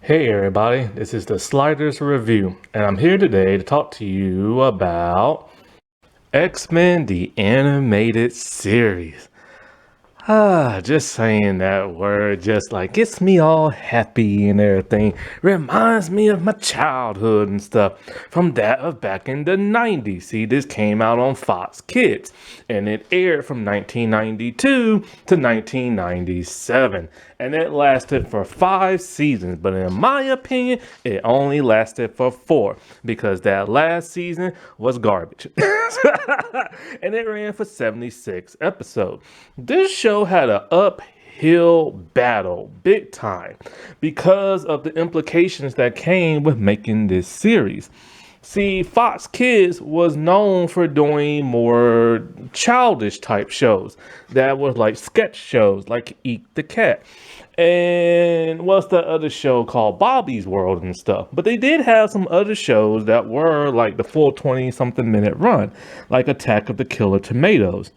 Hey everybody, this is the Sliders Review, and I'm here today to talk to you about X-Men the Animated Series. Just saying that word just like gets me all happy and everything. Reminds me of my childhood and stuff from that of back in the 90s. See, this came out on Fox Kids and it aired from 1992 to 1997. And it lasted for 5 seasons, but in my opinion, it only lasted for 4 because that last season was garbage. And it ran for 76 episodes. This show had an uphill battle, big time, because of the implications that came with making this series. See, Fox Kids was known for doing more childish type shows that was like sketch shows, like Eat the Cat. And what's the other show called Bobby's World and stuff. But they did have some other shows that were like the full 20 something minute run, like Attack of the Killer Tomatoes.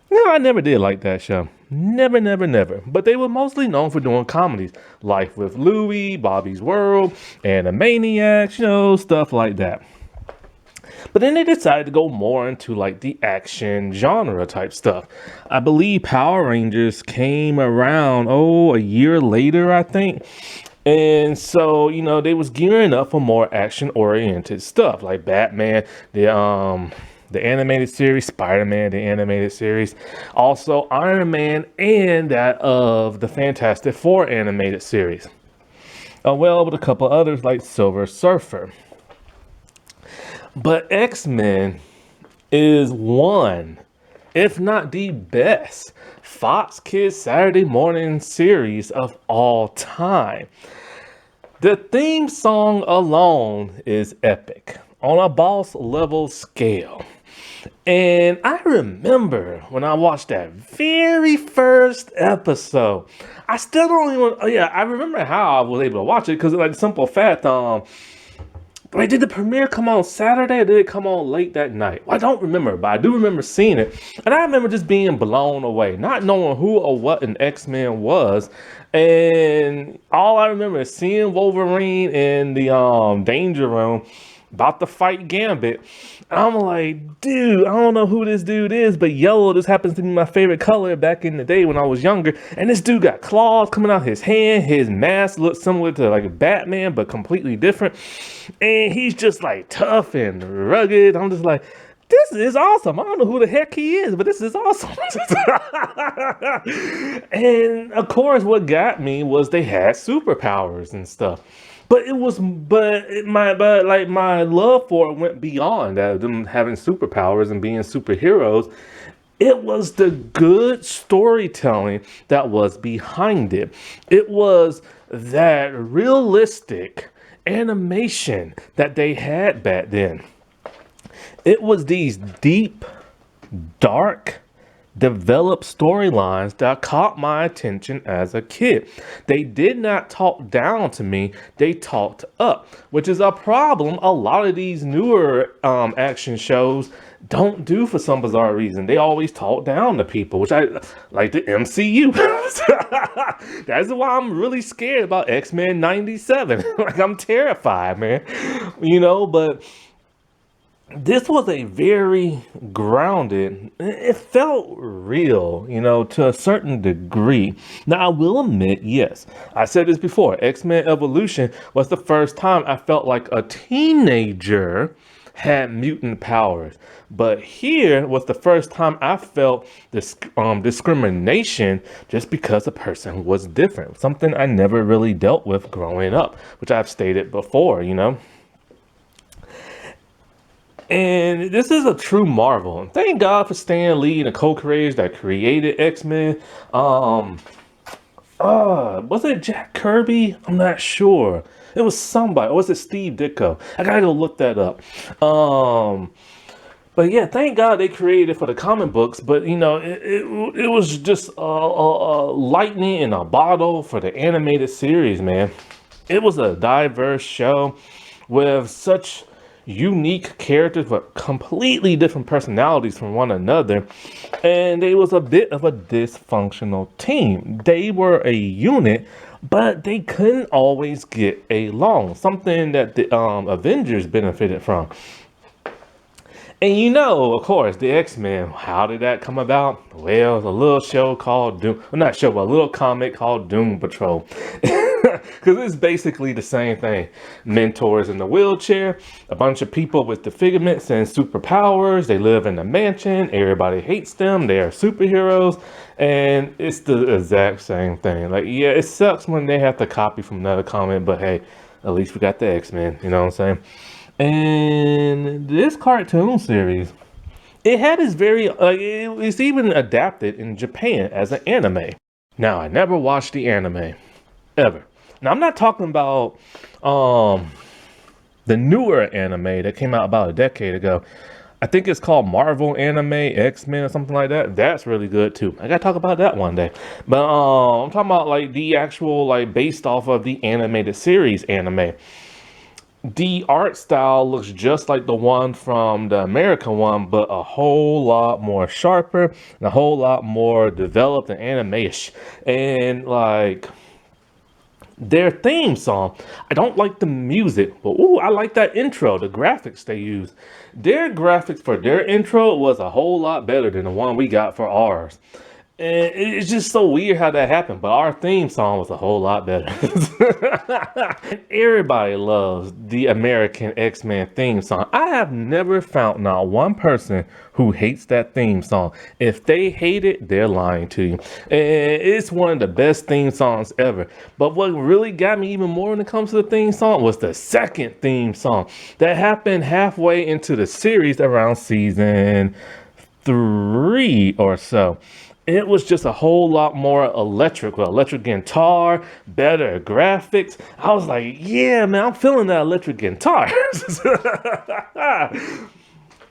No, I never did like that show. Never, never, never. But they were mostly known for doing comedies. Life with Louie, Bobby's World, Animaniacs, stuff like that. But then they decided to go more into like the action genre type stuff. I believe Power Rangers came around, a year later, I think. And so, they was gearing up for more action oriented stuff like Batman, the animated series, Spider-Man, the animated series, also Iron Man, and that of the Fantastic Four animated series. Well, with a couple others like Silver Surfer. But X-Men is one, if not the best, Fox Kids Saturday morning series of all time. The theme song alone is epic on a boss level scale. And I remember when I watched that very first episode, I still don't even, I remember how I was able to watch it because like the simple fact, wait, did the premiere come on Saturday or did it come on late that night? Well, I don't remember, but I do remember seeing it. And I remember just being blown away, not knowing who or what an X-Men was. And all I remember is seeing Wolverine in the Danger Room about to fight Gambit. And I'm like, dude, I don't know who this dude is, but yellow just happens to be my favorite color back in the day when I was younger. And this dude got claws coming out his hand. His mask looks similar to like a Batman, but completely different. And he's just like tough and rugged. I'm just like, this is awesome. I don't know who the heck he is, but this is awesome. And of course, what got me was they had superpowers and stuff. But my love for it went beyond that, them having superpowers and being superheroes. It was the good storytelling that was behind it. It was that realistic animation that they had back then. It was these deep, dark, developed storylines that caught my attention as a kid. They did not talk down to me, they talked up, which is a problem a lot of these newer action shows don't do for some bizarre reason. They always talk down to people, which I like the MCU. That's why I'm really scared about X-Men 97. Like I'm terrified, man. But this was a very grounded, it felt real, to a certain degree. Now, I will admit, yes, I said this before, X-Men Evolution was the first time I felt like a teenager had mutant powers. But here was the first time I felt this discrimination just because a person was different. Something I never really dealt with growing up, which I've stated before, And this is a true marvel. And thank God for Stan Lee and the co-creators that created X-Men. Was it Jack Kirby? I'm not sure. It was somebody. Or was it Steve Ditko? I gotta go look that up. But yeah, thank God they created it for the comic books. But it was just a lightning in a bottle for the animated series, man. It was a diverse show with such unique characters with completely different personalities from one another, and they was a bit of a dysfunctional team. They were a unit, but they couldn't always get along, something that the Avengers benefited from. And you know, of course, the X-Men, how did that come about? Well, a little show called Doom, well, not show, but a little comic called Doom Patrol. Because it's basically the same thing. Mentors in the wheelchair, a bunch of people with disfigurements and superpowers. They live in a mansion. Everybody hates them. They are superheroes. And it's the exact same thing. Like, yeah, it sucks when they have to copy from another comic, but hey, at least we got the X-Men, you know what I'm saying? And this cartoon series, it had its very, it's even adapted in Japan as an anime. Now, I never watched the anime, ever. Now, I'm not talking about the newer anime that came out about a decade ago. I think it's called Marvel Anime X-Men or something like that. That's really good too. I gotta talk about that one day. But I'm talking about like the actual, like based off of the animated series anime. The art style looks just like the one from the American one, but a whole lot more sharper and a whole lot more developed and anime-ish. And like their theme song, I don't like the music, but ooh, I like that intro, the graphics they use. Their graphics for their intro was a whole lot better than the one we got for ours. And it's just so weird how that happened, but our theme song was a whole lot better. And everybody loves the American X-Men theme song. I have never found not one person who hates that theme song. If they hate it, they're lying to you. And it's one of the best theme songs ever. But what really got me even more when it comes to the theme song was the second theme song that happened halfway into the series around season 3 or so. It was just a whole lot more electric, with electric guitar, better graphics. I was like, yeah, man, I'm feeling that electric guitar. And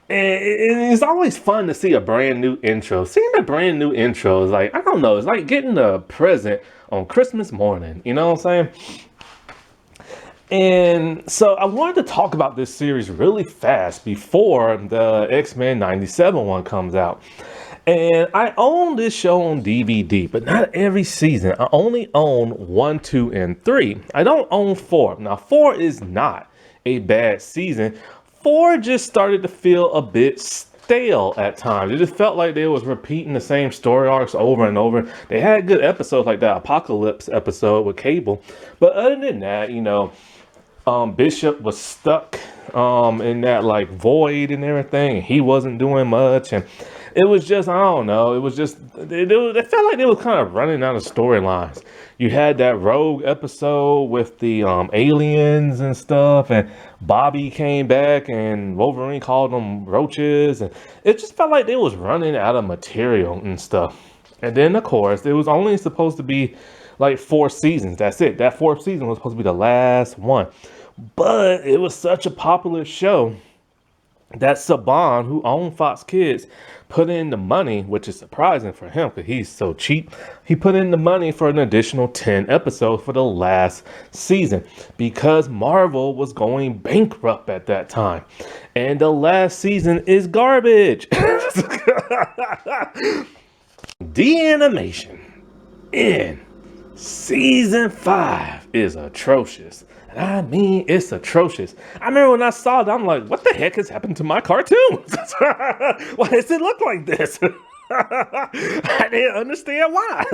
it's always fun to see a brand new intro. Seeing a brand new intro is like, I don't know, it's like getting a present on Christmas morning. You know what I'm saying? And so I wanted to talk about this series really fast before the X-Men 97 one comes out. And I own this show on DVD, but not every season. I only own 1, 2, and 3. I don't own 4. Now, 4 is not a bad season. 4 just started to feel a bit stale at times. It just felt like they was repeating the same story arcs over and over. They had good episodes like that Apocalypse episode with Cable. But other than that, you know, Bishop was stuck in that like void and everything. And he wasn't doing much. And it was just, I don't know, it was just, it felt like they were kind of running out of storylines. You had that Rogue episode with the aliens and stuff, and Bobby came back and Wolverine called them roaches, and it just felt like they was running out of material and stuff. And then, of course, it was only supposed to be like 4 seasons. That's it. That 4th season was supposed to be the last one. But it was such a popular show that Saban, who owned Fox Kids, put in the money, which is surprising for him because he's so cheap. He put in the money for an additional 10 episodes for the last season because Marvel was going bankrupt at that time. And the last season is garbage. The animation in season 5 is atrocious. I mean, it's atrocious. I remember when I saw it, I'm like, what the heck has happened to my cartoons? Why does it look like this? I didn't understand why.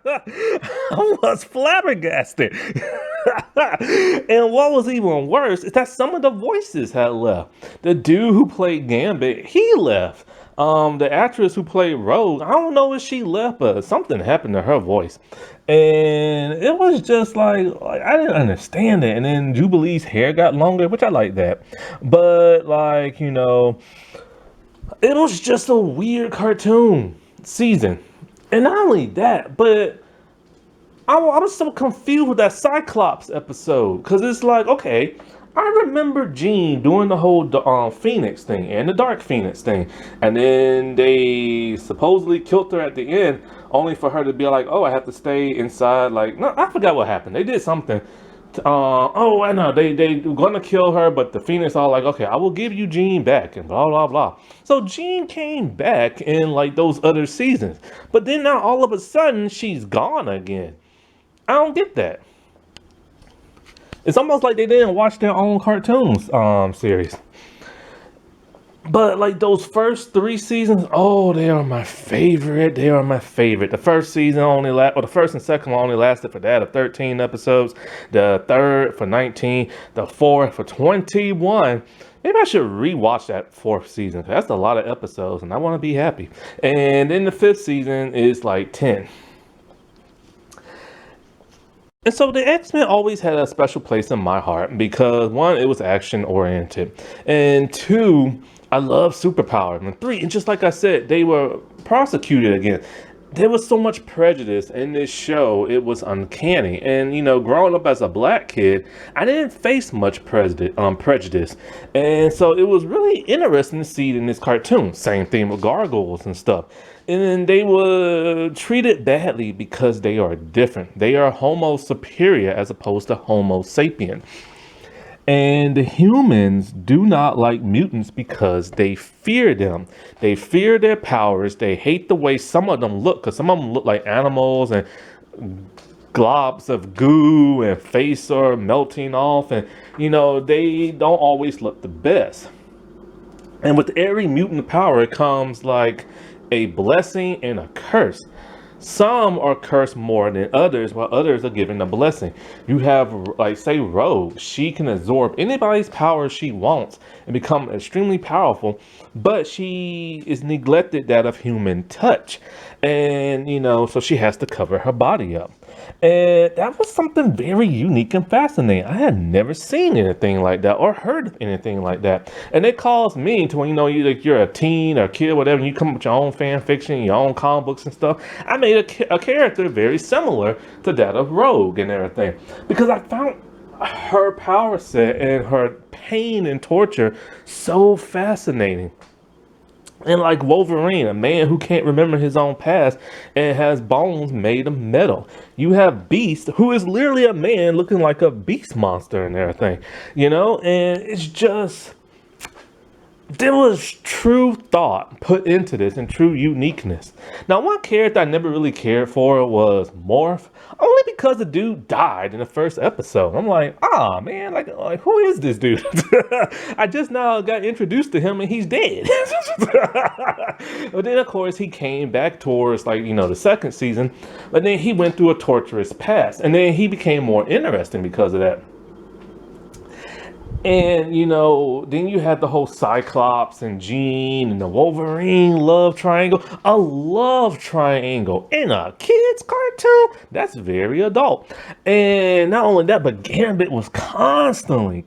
I was flabbergasted. And what was even worse is that some of the voices had left. The dude who played Gambit, he left. The actress who played Rose, I don't know if she left, but something happened to her voice. And it was just like I didn't understand it. And then Jubilee's hair got longer, which I like that. But like, you know, it was just a weird cartoon season. And not only that, but I was so confused with that Cyclops episode. Because it's like, okay, I remember Jean doing the whole Phoenix thing and the Dark Phoenix thing. And then they supposedly killed her at the end, only for her to be like, oh, I have to stay inside. Like, no, I forgot what happened. They did something Oh, I know they were gonna kill her, but the Phoenix all like, okay, I will give you Jean back and blah blah blah. So Jean came back in like those other seasons, but then now all of a sudden she's gone again. I don't get that. It's almost like they didn't watch their own cartoons series. But like those first three seasons, oh, they are my favorite. They are my favorite. The first season the first and second one only lasted for that of 13 episodes. The third for 19. The fourth for 21. Maybe I should rewatch that fourth season, 'cause that's a lot of episodes, and I want to be happy. And then the fifth season is like 10. And so the X-Men always had a special place in my heart because one, it was action oriented, and two, I love superpowers, and three, and just like I said, they were prosecuted again. There was so much prejudice in this show, it was uncanny. And growing up as a black kid, I didn't face much prejudice, and so it was really interesting to see it in this cartoon. Same thing with gargoyles and stuff. And then they were treated badly because they are different. They are Homo superior as opposed to Homo sapien. And the humans do not like mutants because they fear them. They fear their powers. They hate the way some of them look, because some of them look like animals and globs of goo and face are melting off. And, they don't always look the best. And with every mutant power comes like a blessing and a curse. Some are cursed more than others, while others are given a blessing. You have, like, say, Rogue. She can absorb anybody's power she wants and become extremely powerful, but she is neglected that of human touch. And, so she has to cover her body up. And that was something very unique and fascinating. I had never seen anything like that or heard of anything like that. And it caused me to, when you're a teen or a kid, whatever, and you come up with your own fan fiction, your own comic books and stuff. I made a character very similar to that of Rogue and everything, because I found her power set and her pain and torture so fascinating. And like Wolverine, a man who can't remember his own past and has bones made of metal. You have Beast, who is literally a man looking like a beast monster and everything, and it's just, there was true thought put into this and true uniqueness. Now, one character I never really cared for was Morph, only because the dude died in the first episode. I'm like, man, like who is this dude? I just now got introduced to him and he's dead. But then, of course, he came back towards the second season, but then he went through a torturous past, and then he became more interesting because of that. And, then you had the whole Cyclops and Jean and the Wolverine love triangle. A love triangle in a kid's cartoon? That's very adult. And not only that, but Gambit was constantly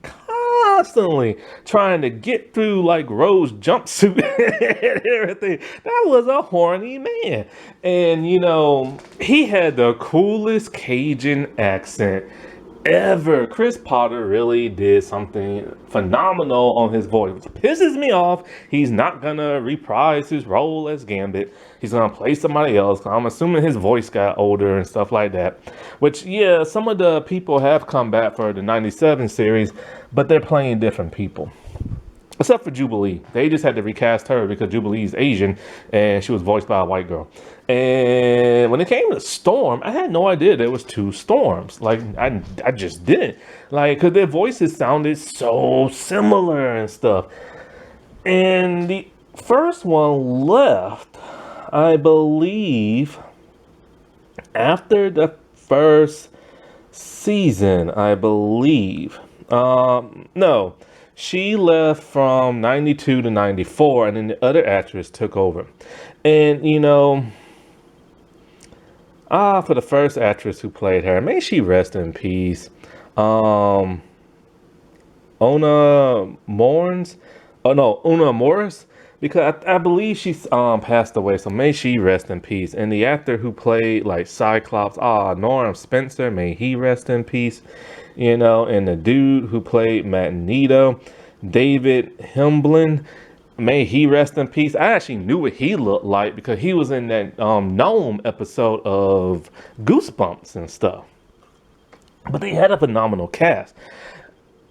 trying to get through like Rose jumpsuit and everything. That was a horny man. And, he had the coolest Cajun accent ever. Chris Potter really did something phenomenal on his voice. It pisses me off. He's not gonna reprise his role as Gambit. He's gonna play somebody else. I'm assuming his voice got older and stuff like that. Which, yeah, some of the people have come back for the 97 series, but they're playing different people. Except for Jubilee. They just had to recast her because Jubilee is Asian and she was voiced by a white girl. And when it came to Storm, I had no idea there was two Storms. Like, I just didn't. Like, because their voices sounded so similar and stuff. And the first one left, I believe, after the first season, I believe. No. She left from 92 to 94, and then the other actress took over. And, for the first actress who played her, may she rest in peace. Ona Morris? Oh, no, Una Morris? Because I believe she's passed away, so may she rest in peace. And the actor who played, like, Cyclops, Norm Spencer, may he rest in peace. And the dude who played Magneto, David Himblin, may he rest in peace. I actually knew what he looked like because he was in that Gnome episode of Goosebumps and stuff. But they had a phenomenal cast.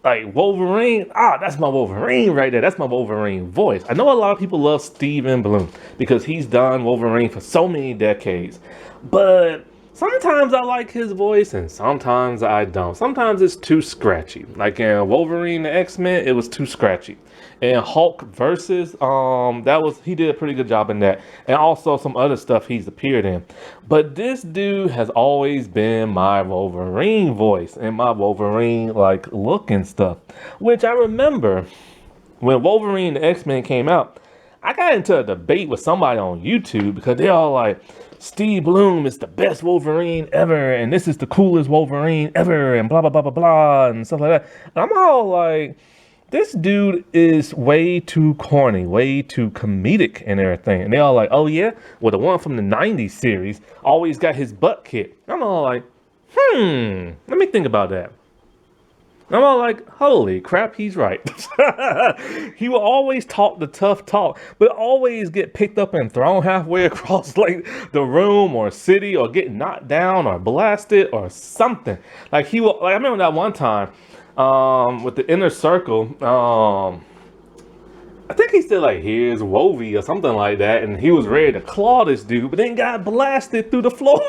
Like Wolverine, that's my Wolverine right there. That's my Wolverine voice. I know a lot of people love Steven Bloom because he's done Wolverine for so many decades. But sometimes I like his voice and sometimes I don't. Sometimes it's too scratchy. Like in Wolverine the X-Men, it was too scratchy. And Hulk versus he did a pretty good job in that. And also some other stuff he's appeared in. But this dude has always been my Wolverine voice and my Wolverine like look and stuff. Which I remember when Wolverine the X-Men came out, I got into a debate with somebody on YouTube because they're all like, Steve Bloom is the best Wolverine ever, and this is the coolest Wolverine ever, and blah, blah, blah, blah, blah, and stuff like that. And I'm all like, this dude is way too corny, way too comedic and everything. And they all like, oh yeah? Well, the one from the 90s series always got his butt kicked. I'm all like, let me think about that. I'm all like, holy crap, he's right. He will always talk the tough talk, but always get picked up and thrown halfway across like the room or city or get knocked down or blasted or something. Like he will, like I remember that one time with the inner circle, I think he said like, here's Wovie or something like that, and he was ready to claw this dude, but then got blasted through the floor.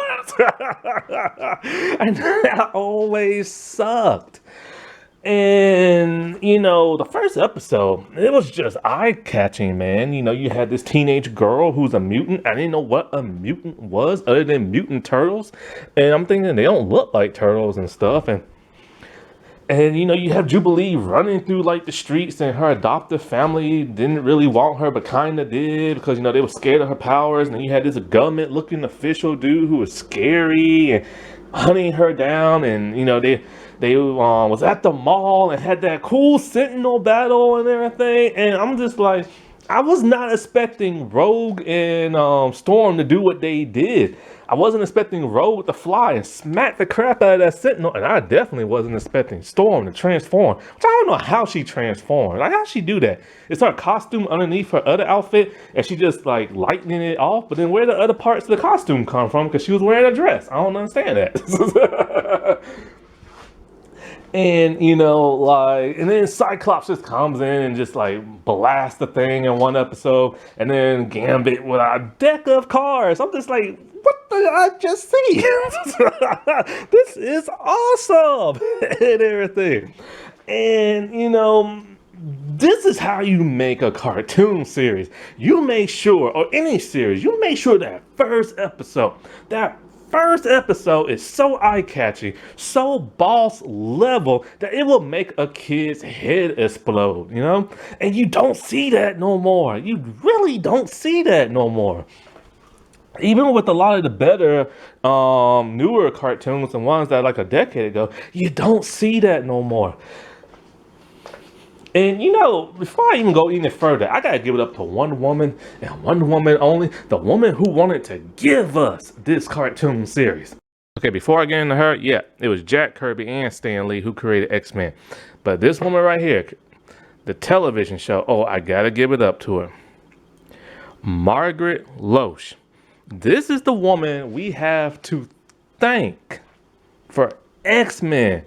And that always sucked. And, the first episode, it was just eye-catching, man. You had this teenage girl who's a mutant. I didn't know what a mutant was other than mutant turtles. And I'm thinking they don't look like turtles and stuff. And you have Jubilee running through like the streets, and her adoptive family didn't really want her, but kind of did because they were scared of her powers. And then you had this government-looking official dude who was scary and hunting her down. And they was at the mall and had that cool Sentinel battle and everything. And I'm just like, I was not expecting Rogue and Storm to do what they did. I wasn't expecting Rogue to fly and smack the crap out of that Sentinel, and I definitely wasn't expecting Storm to transform. Which I don't know how she transformed. Like, how'd she do that? Is her costume underneath her other outfit, and she just like lightening it off? But then where the other parts of the costume come from? Because she was wearing a dress. I don't understand that. And and then Cyclops just comes in and just like blasts the thing in one episode, and then Gambit with a deck of cards. I'm just like, what did I just see? This is awesome and everything. And this is how you make a cartoon series. You make sure, or any series, you make sure that first episode is so eye-catching, so boss level that it will make a kid's head explode, And you don't see that no more. You really don't see that no more. Even with a lot of the better, newer cartoons and ones that like a decade ago, you don't see that no more. And before I even go any further, I gotta give it up to one woman and one woman only, the woman who wanted to give us this cartoon series. Okay, before I get into her, yeah, it was Jack Kirby and Stan Lee who created X-Men. But this woman right here, the television show, I gotta give it up to her. Margaret Loesch. This is the woman we have to thank for X-Men,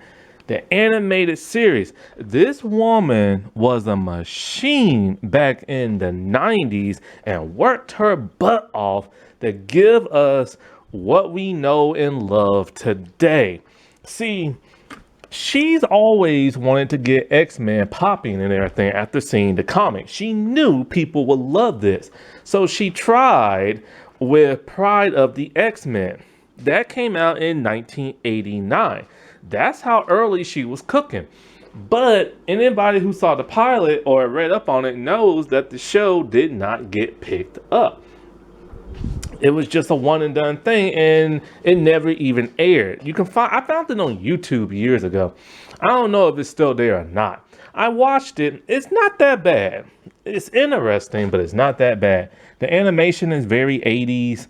the animated series. This woman was a machine back in the 90s and worked her butt off to give us what we know and love today. See, she's always wanted to get X-Men popping and everything after seeing the comic. She knew people would love this. So she tried with Pride of the X-Men. That came out in 1989. That's how early she was cooking. But anybody who saw the pilot or read up on it knows that the show did not get picked up. It was just a one and done thing, and it never even aired. I found it on YouTube years ago. I don't know if it's still there or not. I watched it. It's not that bad. It's interesting, but it's not that bad. The animation is very 80s.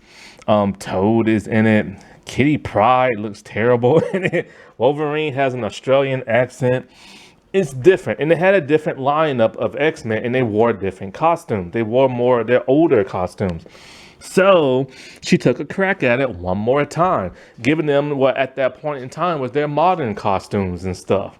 Toad is in it. Kitty Pryde looks terrible in it. Wolverine has an Australian accent. It's different. And they had a different lineup of X-Men, and they wore different costumes. They wore more of their older costumes. So she took a crack at it one more time, giving them what at that point in time was their modern costumes and stuff,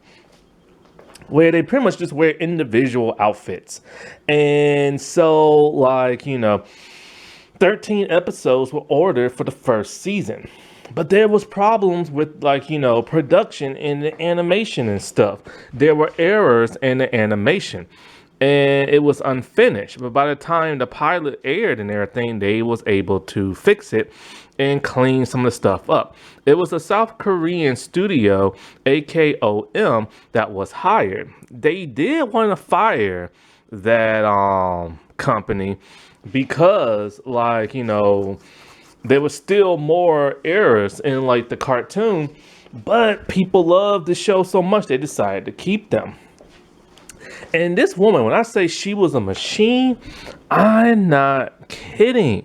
where they pretty much just wear individual outfits. And so, like, 13 episodes were ordered for the first season. But there was problems with, like, production in the animation and stuff. There were errors in the animation and it was unfinished. But by the time the pilot aired and everything, they was able to fix it and clean some of the stuff up. It was a South Korean studio, AKOM, that was hired. They did want to fire that company because, like, there was still more errors in, like, the cartoon, but people loved the show so much they decided to keep them. And this woman, when I say she was a machine, I'm not kidding.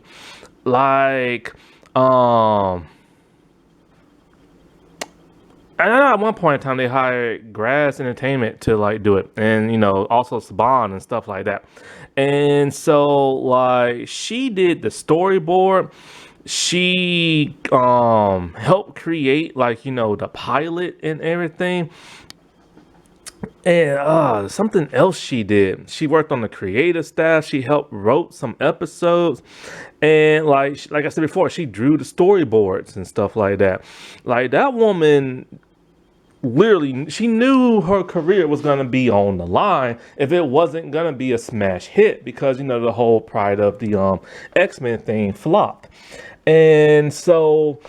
Like, I know at one point in time they hired Grass Entertainment to, like, do it, and also Saban and stuff like that. And so, like, she did the storyboard. She helped create, like, the pilot and everything. And something else she did. She worked on the creative staff. She helped wrote some episodes, and like I said before, she drew the storyboards and stuff like that. Like, that woman, literally, she knew her career was gonna be on the line if it wasn't gonna be a smash hit, because the whole Pride of the X-Men thing flopped. And so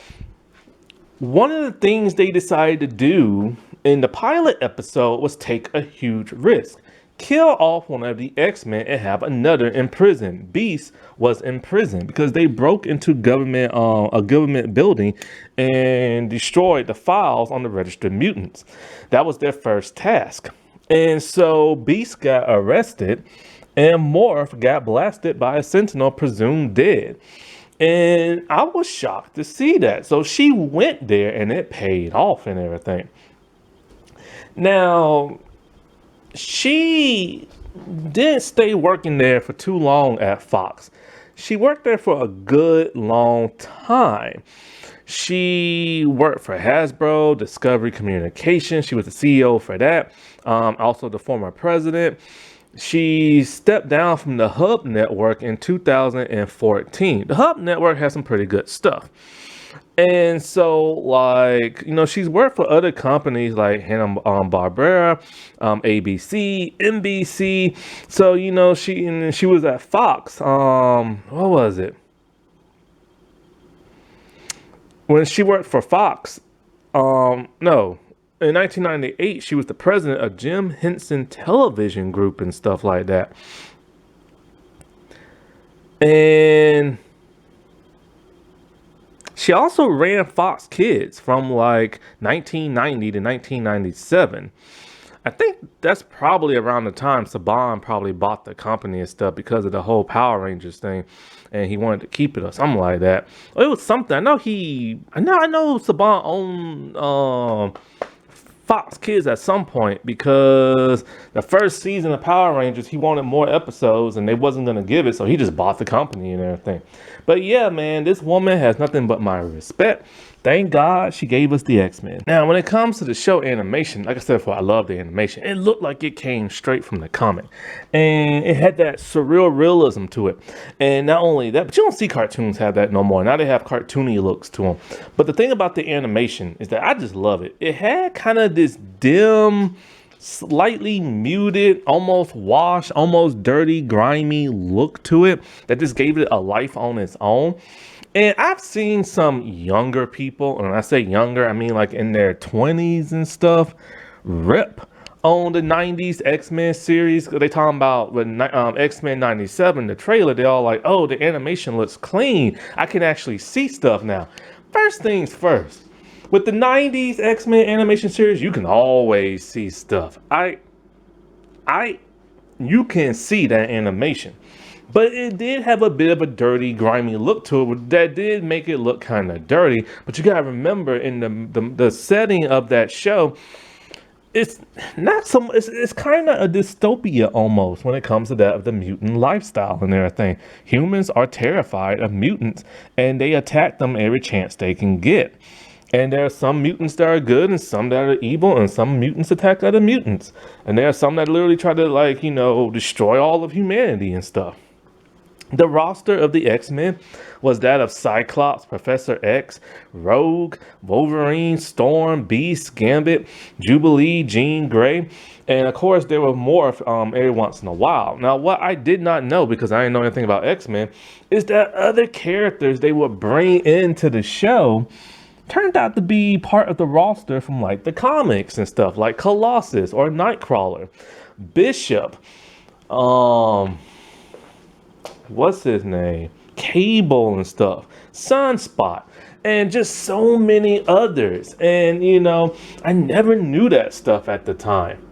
one of the things they decided to do in the pilot episode was take a huge risk. Kill off one of the X-Men and have another in prison. Beast was in prison because they broke into a government building and destroyed the files on the registered mutants. That was their first task. And so Beast got arrested and Morph got blasted by a Sentinel presumed dead. And I was shocked to see that. So she went there and it paid off and everything. Now, she didn't stay working there for too long at Fox. She worked there for a good long time. She worked for Hasbro, Discovery Communications. She was the CEO for that. Also the former president. She stepped down from the Hub Network in 2014. The Hub Network has some pretty good stuff. And so, like, she's worked for other companies like Hanna-Barbera, ABC, NBC. So, she was at Fox. What was it? When she worked for Fox, no. In 1998, she was the president of Jim Henson Television Group and stuff like that. And she also ran Fox Kids from, like, 1990 to 1997. I think that's probably around the time Saban probably bought the company and stuff because of the whole Power Rangers thing, and he wanted to keep it or something like that. It was something. I know Saban owned Fox Kids at some point, because the first season of Power Rangers, he wanted more episodes and they wasn't going to give it, so he just bought the company and everything. But yeah, man, this woman has nothing but my respect. Thank God she gave us the X-Men. Now, when it comes to the show animation, like I said before, I love the animation. It looked like it came straight from the comic. And it had that surreal realism to it. And not only that, but you don't see cartoons have that no more. Now they have cartoony looks to them. But the thing about the animation is that I just love it. It had kind of this dim, slightly muted, almost washed, almost dirty, grimy look to it that just gave it a life on its own. And I've seen some younger people, and when I say younger, I mean like in their 20s and stuff, rip on the 90s X-Men series. They talking about when X-Men 97, the trailer, they're all like, oh, the animation looks clean. I can actually see stuff now. First things first, with the 90s X-Men animation series, you can always see stuff. You can see that animation. But it did have a bit of a dirty, grimy look to it that did make it look kind of dirty. But you gotta remember, in the setting of that show, it's not so it's kind of a dystopia almost when it comes to that of the mutant lifestyle and everything. Humans are terrified of mutants, and they attack them every chance they can get. And there are some mutants that are good and some that are evil, and some mutants attack other mutants, and there are some that literally try to, like, destroy all of humanity and stuff. The roster of the X-Men was that of Cyclops, Professor X, Rogue, Wolverine, Storm, Beast, Gambit, Jubilee, Jean Grey, and of course there were more every once in a while. Now, what I did not know, because I didn't know anything about X-Men, is that other characters they would bring into the show turned out to be part of the roster from, like, the comics and stuff, like Colossus or Nightcrawler, Bishop, what's his name? Cable and stuff, Sunspot, and just so many others. And I never knew that stuff at the time.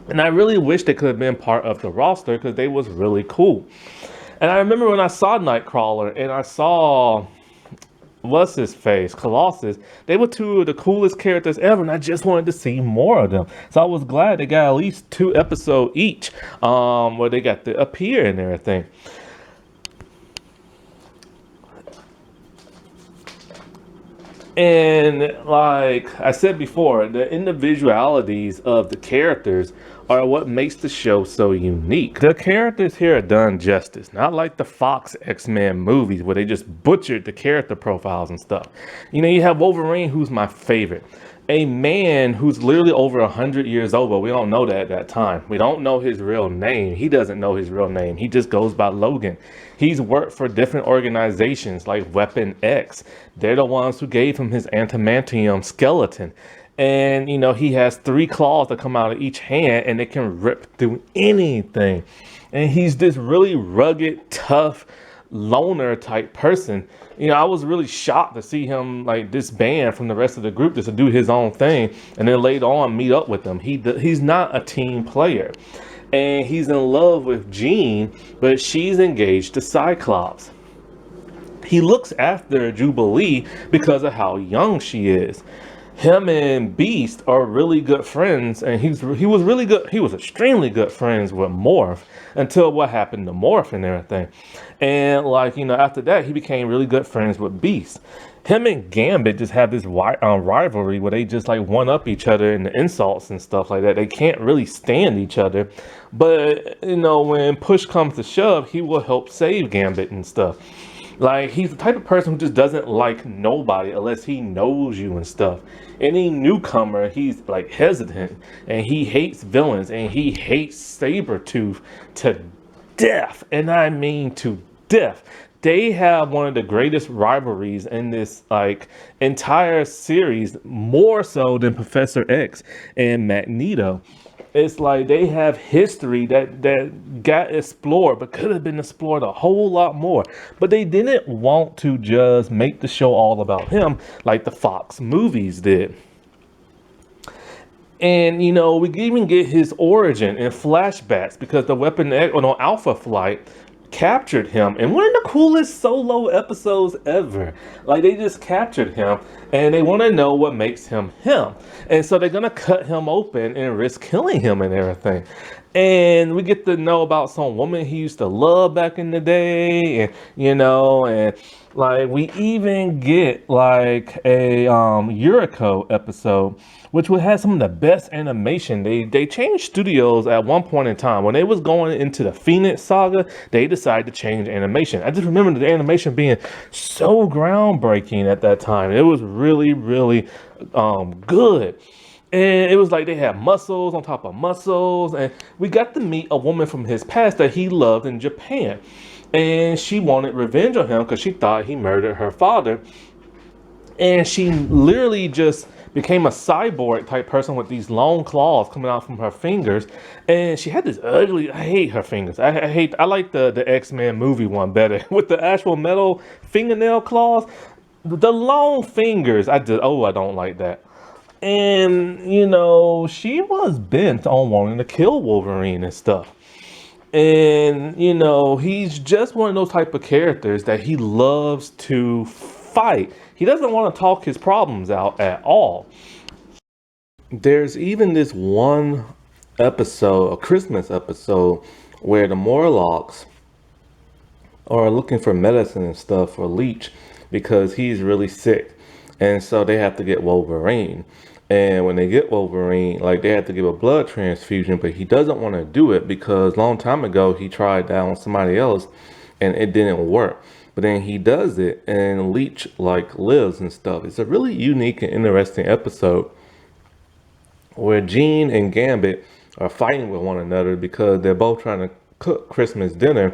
And I really wish they could have been part of the roster because they was really cool. And I remember when I saw Nightcrawler and I saw what's his face, Colossus, they were two of the coolest characters ever, and I just wanted to see more of them. So I was glad they got at least 2 episodes each, where they got to appear and everything. And like I said before, the individualities of the characters are what makes the show so unique. The characters here are done justice, not like the Fox X-Men movies where they just butchered the character profiles and stuff. You have Wolverine, who's my favorite. A man who's literally over 100 years old, but we don't know that at that time. We don't know his real name. He doesn't know his real name. He just goes by Logan. He's worked for different organizations like Weapon X. They're the ones who gave him his adamantium skeleton. And, he has 3 claws that come out of each hand, and it can rip through anything. And he's this really rugged, tough, loner type person. I was really shocked to see him like disband from the rest of the group just to do his own thing, and then later on meet up with them. He's not a team player, and he's in love with Jean, but she's engaged to Cyclops. He looks after Jubilee because of how young she is. Him and Beast are really good friends, and he was extremely good friends with Morph until what happened to Morph and everything. And after that, he became really good friends with Beast. Him and Gambit just have this rivalry where they just like one up each other in the insults and stuff like that. They can't really stand each other, but when push comes to shove, he will help save Gambit and stuff. Like, he's the type of person who just doesn't like nobody unless he knows you and stuff. Any newcomer, he's like hesitant, and he hates villains, and he hates Sabretooth to death. And I mean to death. They have one of the greatest rivalries in this like entire series, more so than Professor X and Magneto. It's like they have history that got explored, but could have been explored a whole lot more. But they didn't want to just make the show all about him like the Fox movies did. And we can even get his origin in flashbacks because the Weapon X Alpha Flight captured him in one of the coolest solo episodes ever. Like, they just captured him, and they want to know what makes him him, and so they're gonna cut him open and risk killing him and everything. And we get to know about some woman he used to love back in the day, and and like we even get like a Yuriko episode, which would have some of the best animation. They changed studios at one point in time. When they was going into the Phoenix saga, they decided to change animation. I just remember the animation being so groundbreaking at that time. It was really, really good. And it was like they had muscles on top of muscles. And we got to meet a woman from his past that he loved in Japan. And she wanted revenge on him because she thought he murdered her father. And she literally just became a cyborg type person with these long claws coming out from her fingers. And she had this ugly, I hate her fingers. I like the X-Men movie one better with the actual metal fingernail claws. The long fingers, I don't like that. And, she was bent on wanting to kill Wolverine and stuff. And, he's just one of those type of characters that he loves to fight. He doesn't want to talk his problems out at all. There's even this one episode, a Christmas episode, where the Morlocks are looking for medicine and stuff for Leech because he's really sick. And so they have to get Wolverine. And when they get Wolverine, like they have to give a blood transfusion, but he doesn't want to do it because a long time ago he tried that on somebody else and it didn't work. But then he does it and Leech like lives and stuff. It's a really unique and interesting episode where Jean and Gambit are fighting with one another because they're both trying to cook Christmas dinner.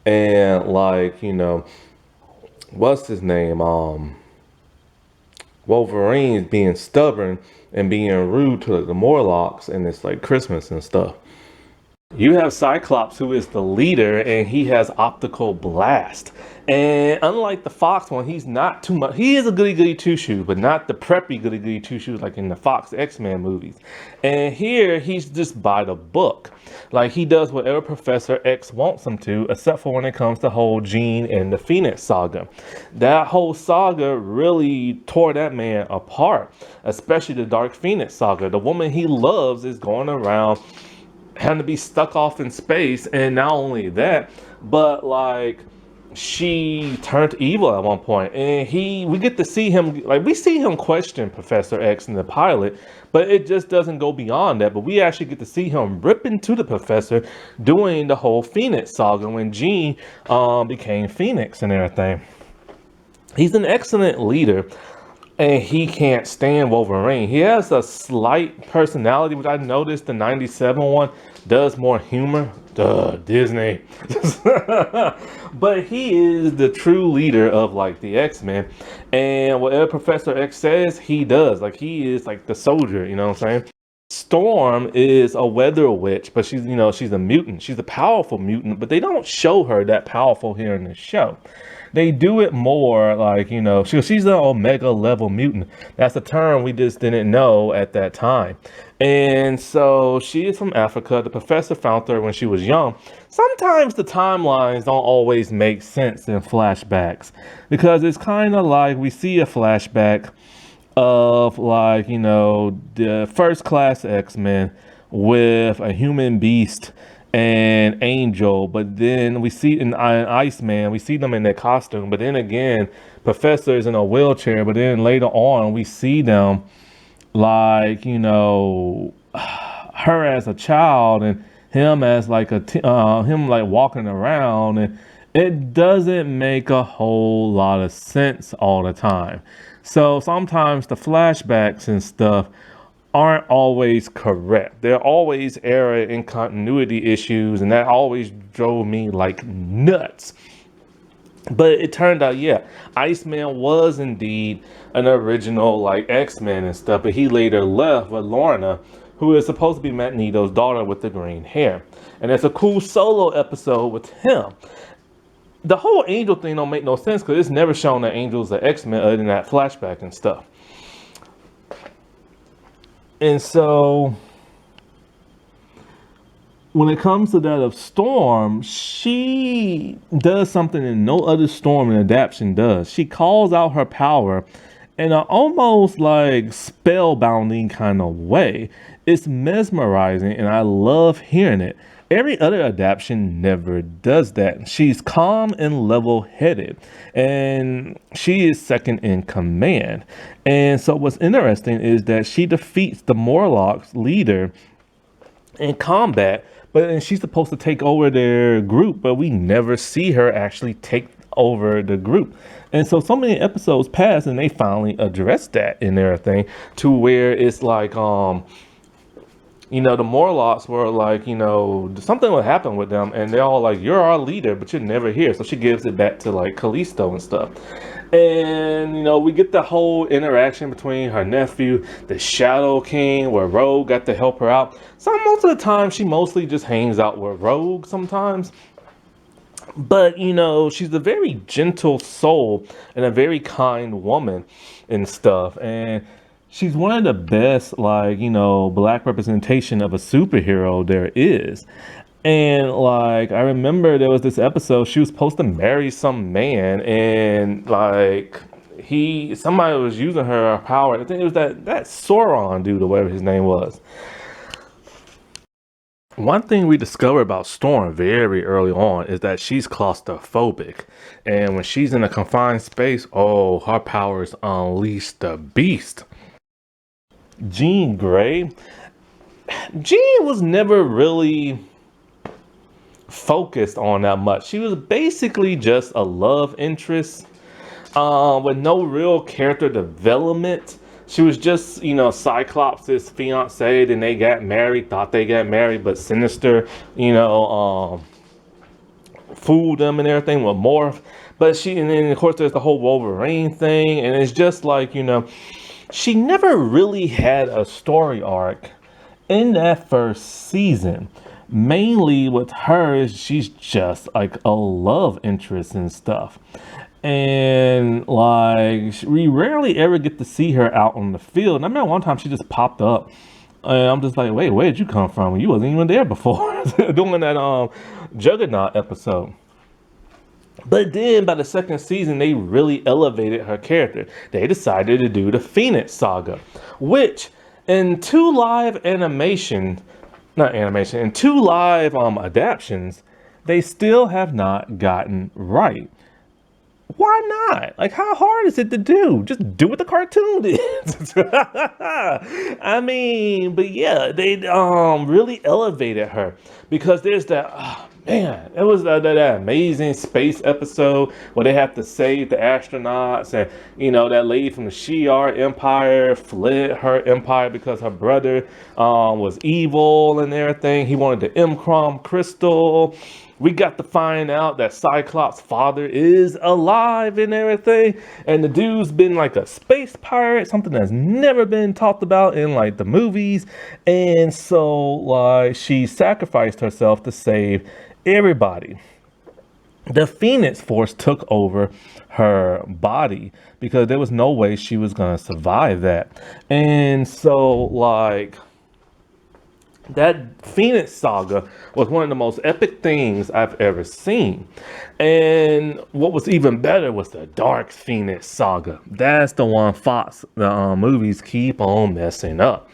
And like, what's his name? Wolverine's being stubborn and being rude to the Morlocks, and it's like Christmas and stuff. You have Cyclops, who is the leader, and he has optical blast. And unlike the Fox one, he's not too much. He is a goody goody two shoes, but not the preppy goody goody two shoes like in the Fox X-Men movies. And here, he's just by the book. Like he does whatever Professor X wants him to, except for when it comes to whole Jean and the Phoenix saga. That whole saga really tore that man apart, especially the Dark Phoenix saga. The woman he loves is going around having to be stuck off in space, and not only that, but like she turned evil at one point, and we get to see him, like we see him question Professor X in the pilot, but it just doesn't go beyond that. But we actually get to see him rip into the professor doing the whole Phoenix saga when Jean became Phoenix and everything. He's an excellent leader, and he can't stand Wolverine. He has a slight personality, which I noticed the 97 one does more humor. Duh, Disney. But he is the true leader of like the X-Men. And whatever Professor X says, he does. Like he is like the soldier, you know what I'm saying? Storm is a weather witch, but she's a mutant. She's a powerful mutant, but they don't show her that powerful here in the show. They do it more like, she's an omega level mutant. That's a term we just didn't know at that time. And so she is from Africa. The professor found her when she was young. Sometimes the timelines don't always make sense in flashbacks because it's kind of like we see a flashback of like, the first class X-Men with a human beast and Angel, but then we see in Iceman, we see them in their costume, but then again, Professor is in a wheelchair, but then later on, we see them like, her as a child and him as like him like walking around, and it doesn't make a whole lot of sense all the time. So sometimes the flashbacks and stuff aren't always correct. There are always error and continuity issues, and that always drove me like nuts. But it turned out, yeah, Iceman was indeed an original like X-Men and stuff, but he later left with Lorna, who is supposed to be Magneto's daughter with the green hair. And it's a cool solo episode with him. The whole Angel thing don't make no sense because it's never shown that Angel's an X-Men other than that flashback and stuff. And so when it comes to that of Storm, she does something that no other Storm in adaptation does. She calls out her power in an almost like spellbinding kind of way. It's mesmerizing, and I love hearing it. Every other adaptation never does that. She's calm and level-headed, and she is second in command. And so what's interesting is that she defeats the Morlocks leader in combat, but she's supposed to take over their group, but we never see her actually take over the group. And so many episodes pass, and they finally address that in their thing to where it's like, the Morlocks were like, something would happen with them, and they're all like, you're our leader, but you're never here. So she gives it back to like Callisto and stuff. And, we get the whole interaction between her nephew, the Shadow King, where Rogue got to help her out. So most of the time, she mostly just hangs out with Rogue sometimes. But, she's a very gentle soul and a very kind woman and stuff. And she's one of the best, like, black representation of a superhero there is. And like, I remember there was this episode, she was supposed to marry some man, and like, somebody was using her power. I think it was that Sauron dude or whatever his name was. One thing we discover about Storm very early on is that she's claustrophobic. And when she's in a confined space, oh, her powers unleash the beast. Jean Grey. Jean was never really focused on that much. She was basically just a love interest with no real character development. She was just, Cyclops' fiance. Then they got married, thought they got married, but Sinister, fooled them and everything with Morph. And then of course there's the whole Wolverine thing, and it's just like, she never really had a story arc in that first season. Mainly with her, she's just like a love interest and stuff. And like, we rarely ever get to see her out on the field. And I remember one time she just popped up. And I'm just like, wait, where did you come from? You wasn't even there before. Doing that Juggernaut episode. But then by the second season, they really elevated her character. They decided to do the Phoenix Saga, which in two live adaptions, they still have not gotten right. Why not? Like, how hard is it to do? Just do what the cartoon did. I mean, but yeah, they really elevated her because there's that. Oh, man, it was that amazing space episode where they have to save the astronauts, and that lady from the Shi'ar Empire fled her empire because her brother was evil and everything. He wanted the M-Crom crystal. We got to find out that Cyclops' father is alive and everything. And the dude's been like a space pirate, something that's never been talked about in like the movies. And so like she sacrificed herself to save everybody. The Phoenix Force took over her body because there was no way she was going to survive that. And so like, that Phoenix Saga was one of the most epic things I've ever seen. And what was even better was the Dark Phoenix Saga. That's the one Fox, the movies keep on messing up.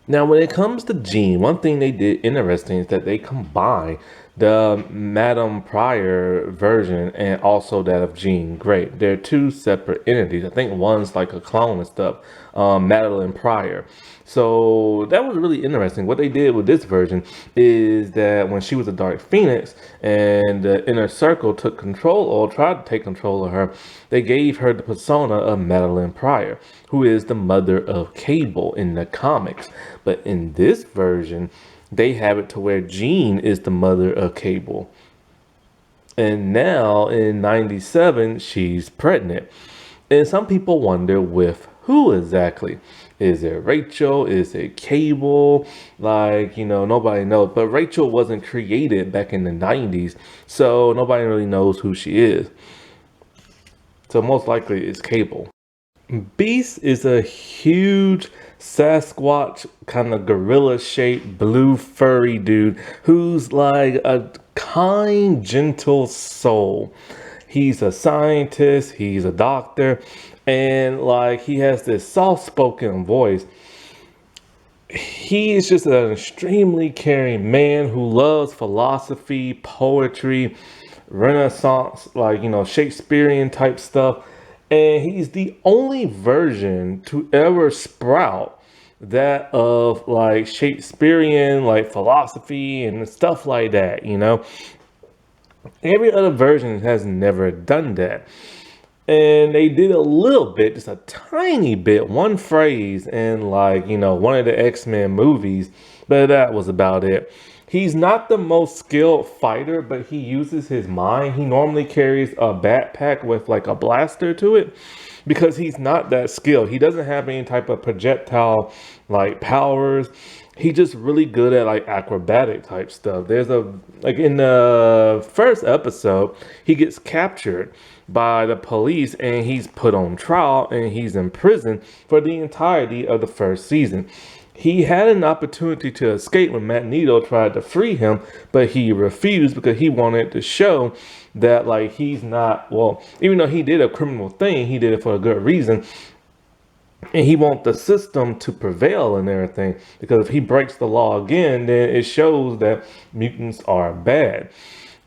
Now, when it comes to Jean, one thing they did interesting is that they combined the Madame Pryor version and also that of Jean Grey. They're two separate entities. I think one's like a clone and stuff, Madeline Pryor. So that was really interesting. What they did with this version is that when she was a Dark Phoenix and the Inner Circle took control or tried to take control of her, they gave her the persona of Madeline Pryor, who is the mother of Cable in the comics. But in this version, they have it to where Jean is the mother of Cable. And now in 97, she's pregnant. And some people wonder with who exactly? Is it Rachel? Is it Cable? Like, nobody knows. But Rachel wasn't created back in the 90s, so nobody really knows who she is. So most likely it's Cable. Beast is a huge Sasquatch kind of gorilla shaped blue furry dude who's like a kind, gentle soul. He's a scientist, he's a doctor, and like he has this soft-spoken voice. He is just an extremely caring man who loves philosophy, poetry, Renaissance, like, Shakespearean type stuff. And he's the only version to ever sprout that of like Shakespearean, like philosophy and stuff like that, Every other version has never done that. And they did a little bit, just a tiny bit, one phrase in like, one of the X-Men movies, but that was about it. He's not the most skilled fighter, but he uses his mind. He normally carries a backpack with like a blaster to it because he's not that skilled. He doesn't have any type of projectile like powers. He's just really good at like acrobatic type stuff. Like in the first episode, he gets captured by the police and he's put on trial and he's in prison for the entirety of the first season. He had an opportunity to escape when Magneto tried to free him, but he refused because he wanted to show that like he's not, well, even though he did a criminal thing, he did it for a good reason. And he wants the system to prevail and everything, because if he breaks the law again, then it shows that mutants are bad.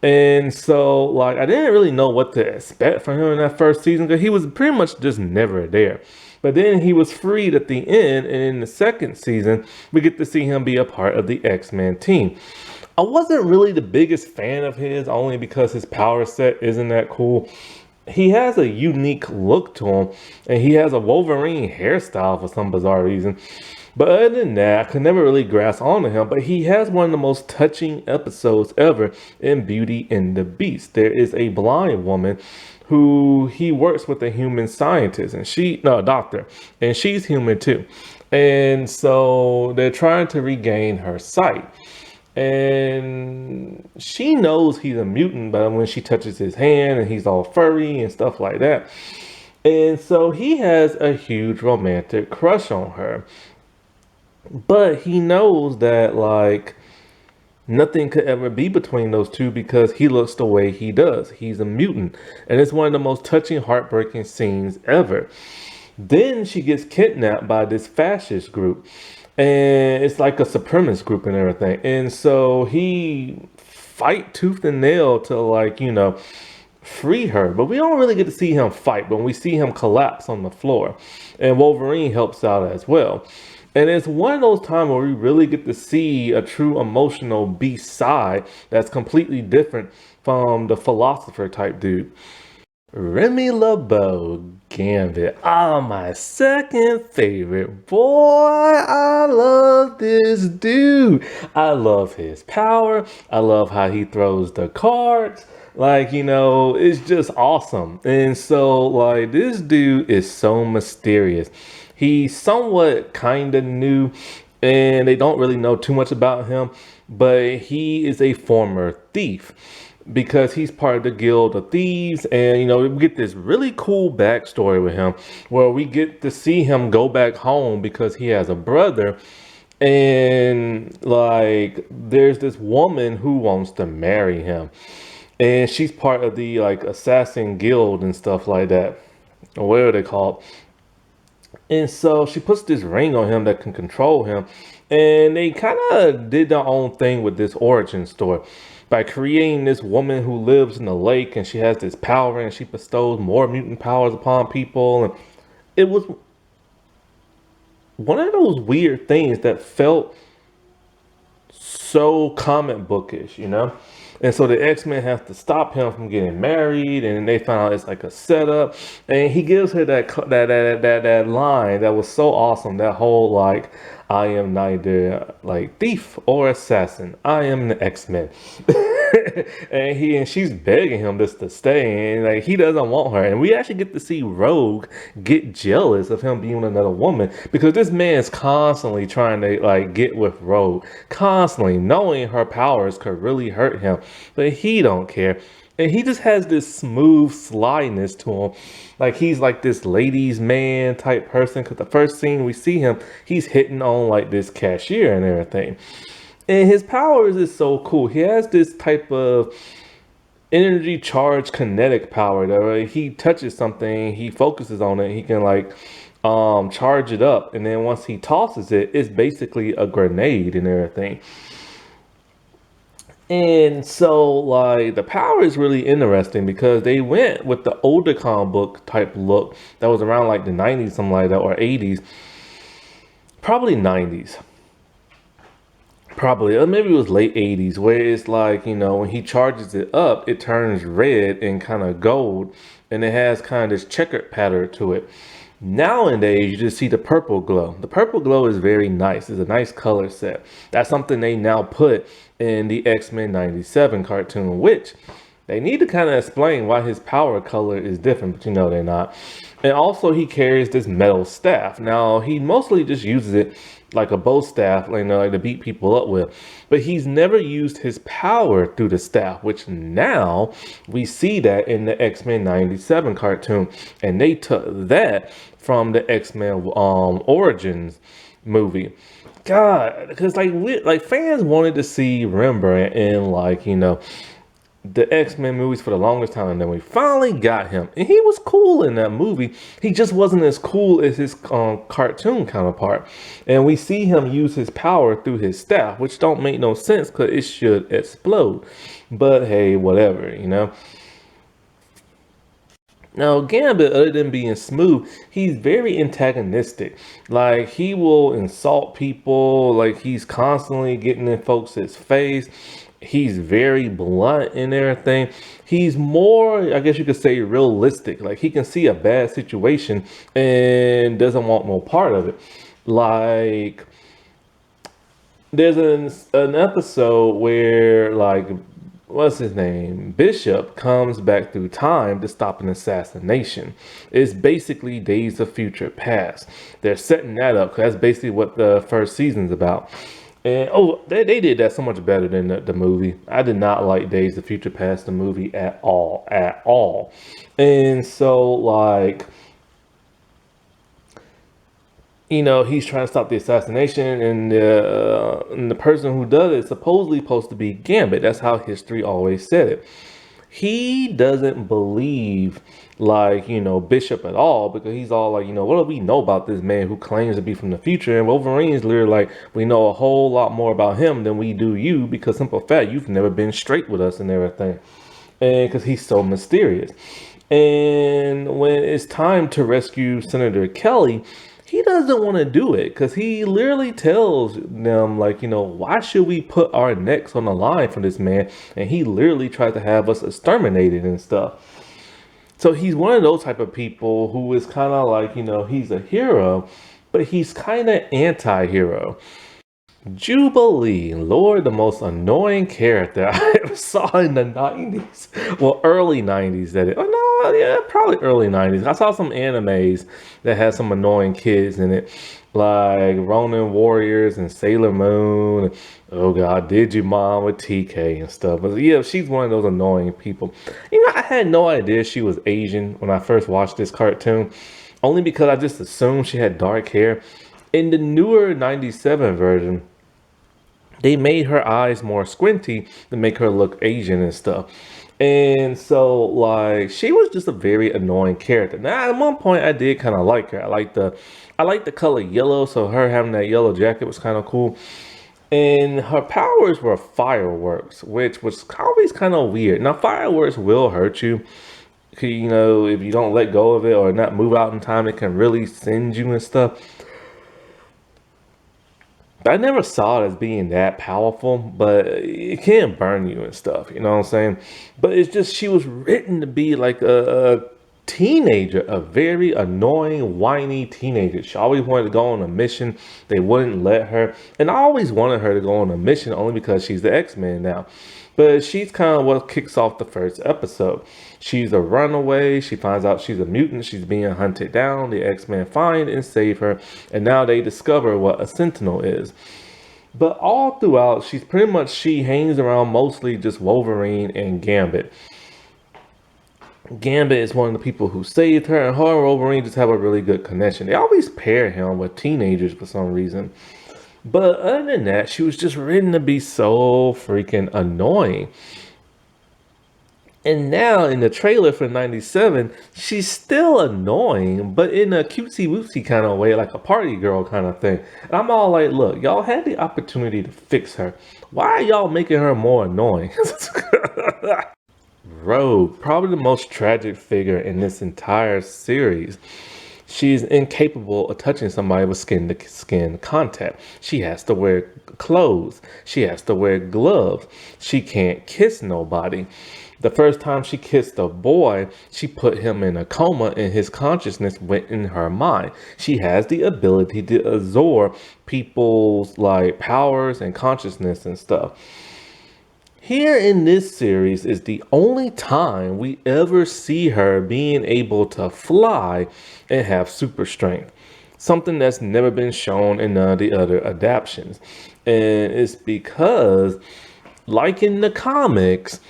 And so, like, I didn't really know what to expect from him in that first season because he was pretty much just never there. But then he was freed at the end, and in the second season, we get to see him be a part of the X-Men team. I wasn't really the biggest fan of his, only because his power set isn't that cool. He has a unique look to him, and he has a Wolverine hairstyle for some bizarre reason. But other than that, I could never really grasp onto him. But he has one of the most touching episodes ever in Beauty and the Beast. There is a blind woman who he works with, a human scientist, and no, doctor, and she's human too. And so they're trying to regain her sight. And she knows he's a mutant, but when she touches his hand and he's all furry and stuff like that. And so he has a huge romantic crush on her. But he knows that like nothing could ever be between those two because he looks the way he does. He's a mutant. And it's one of the most touching, heartbreaking scenes ever. Then she gets kidnapped by this fascist group. And it's like a supremacist group and everything. And so he fight tooth and nail to like, free her. But we don't really get to see him fight, but we see him collapse on the floor. And Wolverine helps out as well. And it's one of those times where we really get to see a true emotional beast side that's completely different from the philosopher type dude. Remy LeBeau Gambit. My second favorite. Boy, I love this dude. I love his power. I love how he throws the cards. Like, it's just awesome. And so, like, this dude is so mysterious. He's somewhat kind of new, and they don't really know too much about him, but he is a former thief, because he's part of the Guild of Thieves. And we get this really cool backstory with him where we get to see him go back home because he has a brother, and like there's this woman who wants to marry him, and she's part of the like assassin guild and stuff like that, or whatever they call it. And so she puts this ring on him that can control him, and they kind of did their own thing with this origin story by creating this woman who lives in the lake, and she has this power, and she bestows more mutant powers upon people. And it was one of those weird things that felt so comic bookish, And so the X-Men have to stop him from getting married, and they find out it's like a setup. And he gives her that line that was so awesome. That whole like, I am neither like thief or assassin. I am the X-Men. and she's begging him just to stay, and like he doesn't want her. And we actually get to see Rogue get jealous of him being with another woman, because this man's constantly trying to like get with Rogue, constantly knowing her powers could really hurt him, but he don't care. And he just has this smooth slyness to him. Like he's like this ladies man type person, because the first scene we see him, he's hitting on like this cashier and everything. And his powers is so cool. He has this type of energy charged kinetic power that when he touches something, he focuses on it, he can like charge it up, and then once he tosses it, it's basically a grenade and everything. And so like the power is really interesting because they went with the older comic book type look that was around like the 90s, something like that, or 80s, probably 90s. Probably, or maybe it was late 80s, where it's like, when he charges it up, it turns red and kind of gold, and it has kind of this checkered pattern to it. Nowadays, you just see the purple glow. The purple glow is very nice. It's a nice color set. That's something they now put in the X-Men 97 cartoon, which they need to kind of explain why his power color is different, but they're not. And also, he carries this metal staff. Now, he mostly just uses it like a bow staff, like to beat people up with. But he's never used his power through the staff, which now we see that in the X-Men 97 cartoon. And they took that from the X-Men Origins movie. God, because like fans wanted to see Rembrandt in like the X-Men movies for the longest time, and then we finally got him, and he was cool in that movie. He just wasn't as cool as his cartoon counterpart, and we see him use his power through his staff, which don't make no sense because it should explode. But hey, whatever. Now, Gambit, other than being smooth, he's very antagonistic. Like, he will insult people, like, he's constantly getting in folks' face. He's very blunt and everything. He's more, I guess you could say, realistic. Like, he can see a bad situation and doesn't want no part of it. Like, there's an episode where, like, what's his name? Bishop comes back through time to stop an assassination. It's basically Days of Future Past. They're setting that up because that's basically what the first season's about. And they did that so much better than the movie. I did not like Days of Future Past, the movie, at all, at all. And so, like, he's trying to stop the assassination, and the person who does it is supposedly supposed to be Gambit. That's how history always said it. He doesn't believe, like, Bishop at all, because he's all like, what do we know about this man who claims to be from the future? And Wolverine's literally like, we know a whole lot more about him than we do you, because simple fact, you've never been straight with us and everything. And because he's so mysterious. And when it's time to rescue Senator Kelly, he doesn't want to do it because he literally tells them, like, why should we put our necks on the line for this man? And he literally tried to have us exterminated and stuff. So he's one of those type of people who is kind of like, he's a hero, but he's kind of anti-hero. Jubilee, Lord, the most annoying character I ever saw in the 90s. Well, early 90s, that is. Oh, no, yeah, probably early 90s. I saw some animes that had some annoying kids in it, like Ronin Warriors and Sailor Moon. Oh, God, Digimon with TK and stuff. But yeah, she's one of those annoying people. I had no idea she was Asian when I first watched this cartoon, only because I just assumed she had dark hair. In the newer 97 version, they made her eyes more squinty to make her look Asian and stuff. And so, like, she was just a very annoying character. Now, at one point, I did kind of like her. I like the color yellow, so her having that yellow jacket was kind of cool. And her powers were fireworks, which was always kind of weird. Now, fireworks will hurt you. If you don't let go of it or not move out in time, it can really send you and stuff. I never saw it as being that powerful, but it can burn you and stuff, you know what I'm saying? But it's just, she was written to be like a teenager, a very annoying, whiny teenager. She always wanted to go on a mission. They wouldn't let her. And I always wanted her to go on a mission only because she's the X-Men now. But she's kind of what kicks off the first episode. She's a runaway. She finds out she's a mutant. She's being hunted down. The X-Men find and save her. And now they discover what a Sentinel is. But all throughout, she hangs around mostly just Wolverine and Gambit. Gambit is one of the people who saved her, and her and Wolverine just have a really good connection. They always pair him with teenagers for some reason. But other than that, she was just written to be so freaking annoying. And now in the trailer for 97, she's still annoying, but in a cutesy wootsy kind of way, like a party girl kind of thing. And I'm all like, look, y'all had the opportunity to fix her. Why are y'all making her more annoying? Rogue, probably the most tragic figure in this entire series. She's incapable of touching somebody with skin to skin contact. She has to wear clothes. She has to wear gloves. She can't kiss nobody. The first time she kissed a boy, she put him in a coma and his consciousness went in her mind. She has the ability to absorb people's like powers and consciousness and stuff. Here in this series is the only time we ever see her being able to fly and have super strength. Something that's never been shown in none of the other adaptations. And it's because, like in the comics,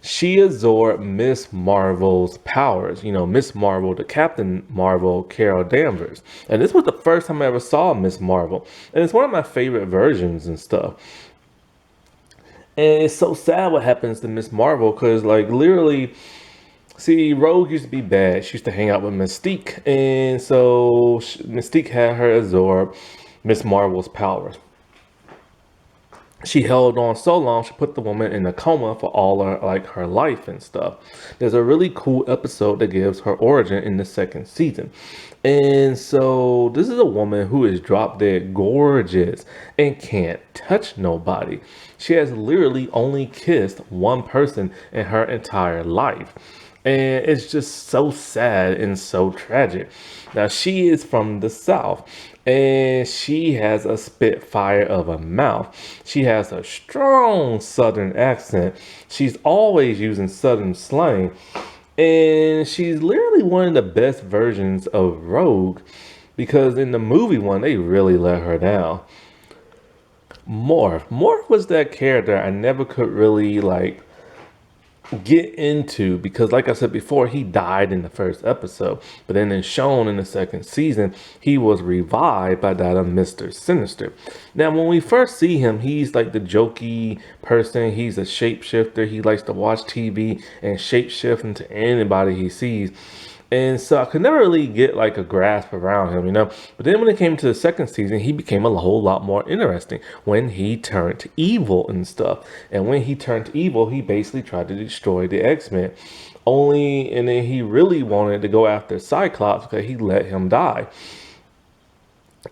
She absorbed Miss Marvel's powers. You know, Miss Marvel, the Captain Marvel, Carol Danvers. And this was the first time I ever saw Miss Marvel. And it's one of my favorite versions and stuff. And it's so sad what happens to Miss Marvel because, like, literally, see, Rogue used to be bad. She used to hang out with Mystique. And so Mystique had her absorb Miss Marvel's powers. She held on so long, she put the woman in a coma for all her, like, her life and stuff. There's a really cool episode that gives her origin in the second season. And so this is a woman who is drop dead gorgeous and can't touch nobody. She has literally only kissed one person in her entire life. And it's just so sad and so tragic. Now, she is from the South and she has a spitfire of a mouth. She has a strong Southern accent. She's always using Southern slang. And she's literally one of the best versions of Rogue because in the movie one, they really let her down. Morph was that character I never could really like get into because like I said before, he died in the first episode, but then in shown in the second season he was revived by that of Mr. Sinister. Now when we first see him, he's like the jokey person. He's a shapeshifter. He likes to watch TV and shapeshift into anybody he sees. And so I could never really get like a grasp around him, you know. But then when it came to the second season, he became a whole lot more interesting when he turned evil and stuff. And when he turned evil, he basically tried to destroy the X-Men. And then he really wanted to go after Cyclops because he let him die.